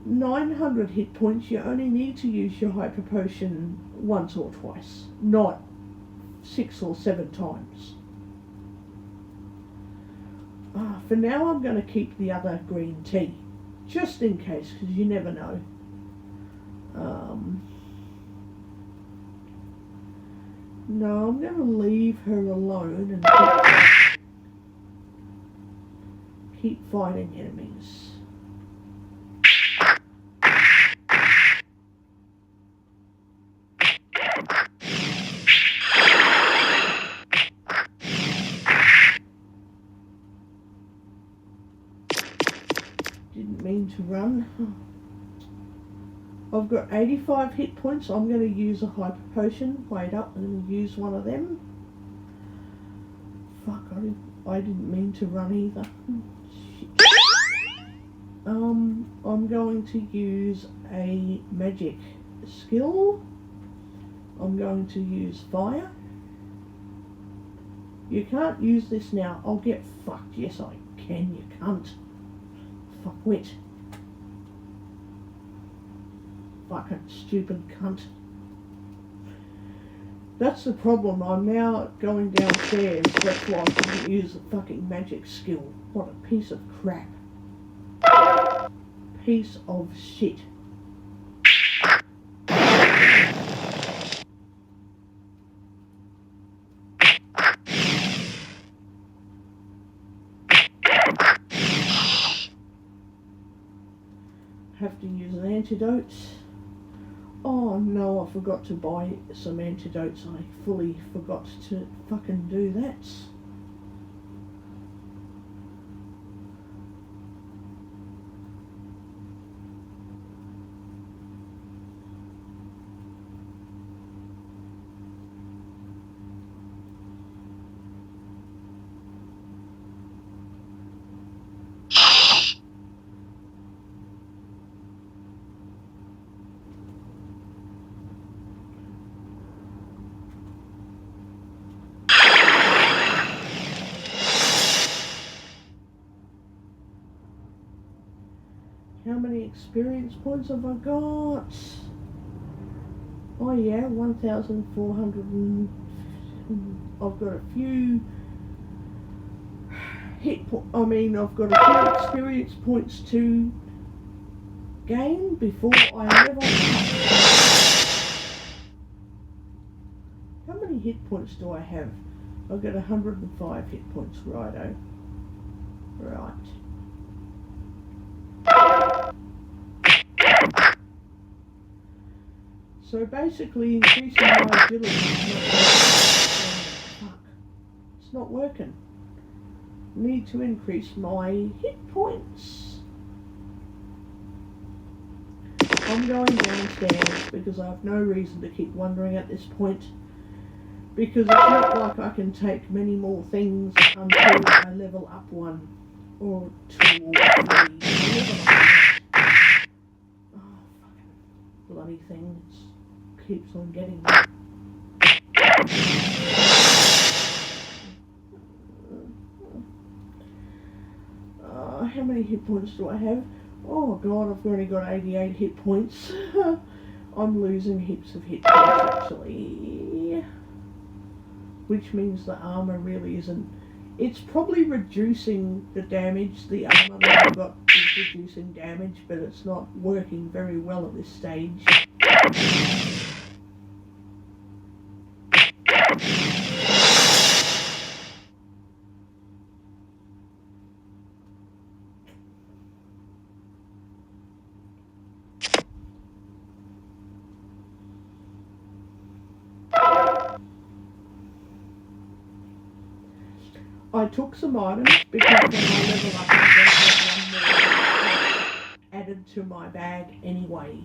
900 hit points, you only need to use your hyper potion once or twice, not 6 or 7 times. For now I'm going to keep the other green tea, just in case, because you never know. No, I'm going to leave her alone and keep fighting enemies. Didn't mean to run. I've got 85 hit points. I'm going to use a hyper potion. Wait up, I'm going to use one of them. Fuck, I didn't mean to run either. Shit. I'm going to use a magic skill. I'm going to use fire. You can't use this now. I'll get fucked. Yes, I can, you cunt. Fuckwit. Fucking stupid cunt. That's the problem. I'm now going downstairs. That's why I couldn't use the fucking magic skill. What a piece of crap. Piece of shit. Have to use an antidote. Oh no, I forgot to buy some antidotes. I fully forgot to fucking do that. How many experience points have I got? Oh yeah, 1,400 and... I've got a few I've got a few experience points to gain before I level up. How many hit points do I have? I've got 105 hit points, righto. Right. So basically increasing my agility is not working. Fuck. It's not working. Need to increase my hit points. I'm going downstairs because I have no reason to keep wandering at this point. Because it's not like I can take many more things until I level up 1 or 2 or 3. Oh, fucking bloody thing. It keeps on getting me. How many hit points do I have? Oh god, I've only got 88 hit points. I'm losing heaps of hit points actually. Which means the armor really isn't... It's probably reducing the damage. The armor that I've got is reducing damage, but it's not working very well at this stage. I took some items because when I level up, I'm going to get one more added to my bag anyway.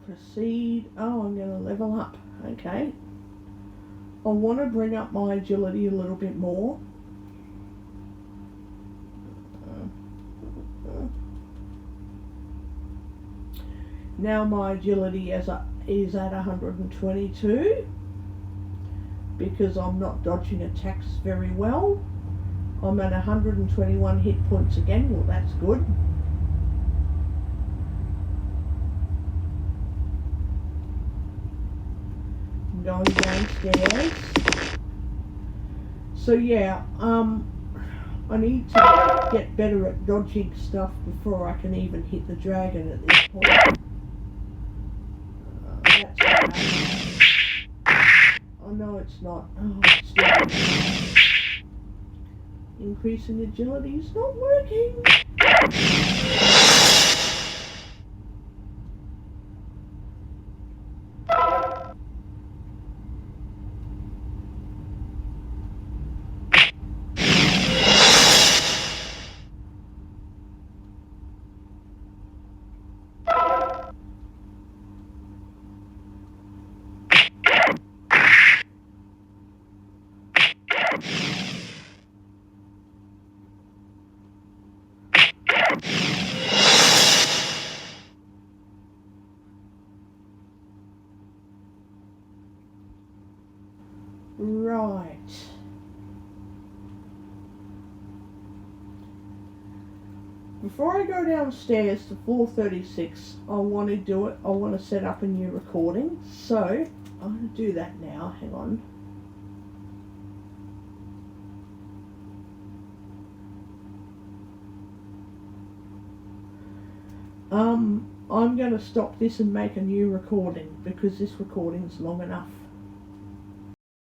Proceed. Oh, I'm going to level up. Okay. I want to bring up my agility a little bit more. Now my agility is at 122 because I'm not dodging attacks very well. I'm at 121 hit points again. Well, that's good. I'm going downstairs. So yeah, I need to get better at dodging stuff before I can even hit the dragon at this point. That's bad. Oh no, it's not. Oh, it's still increasing agility is not working. Right. Before I go downstairs to floor 36, I want to set up a new recording. So, I'm going to do that now. Hang on. I'm going to stop this and make a new recording because this recording's long enough.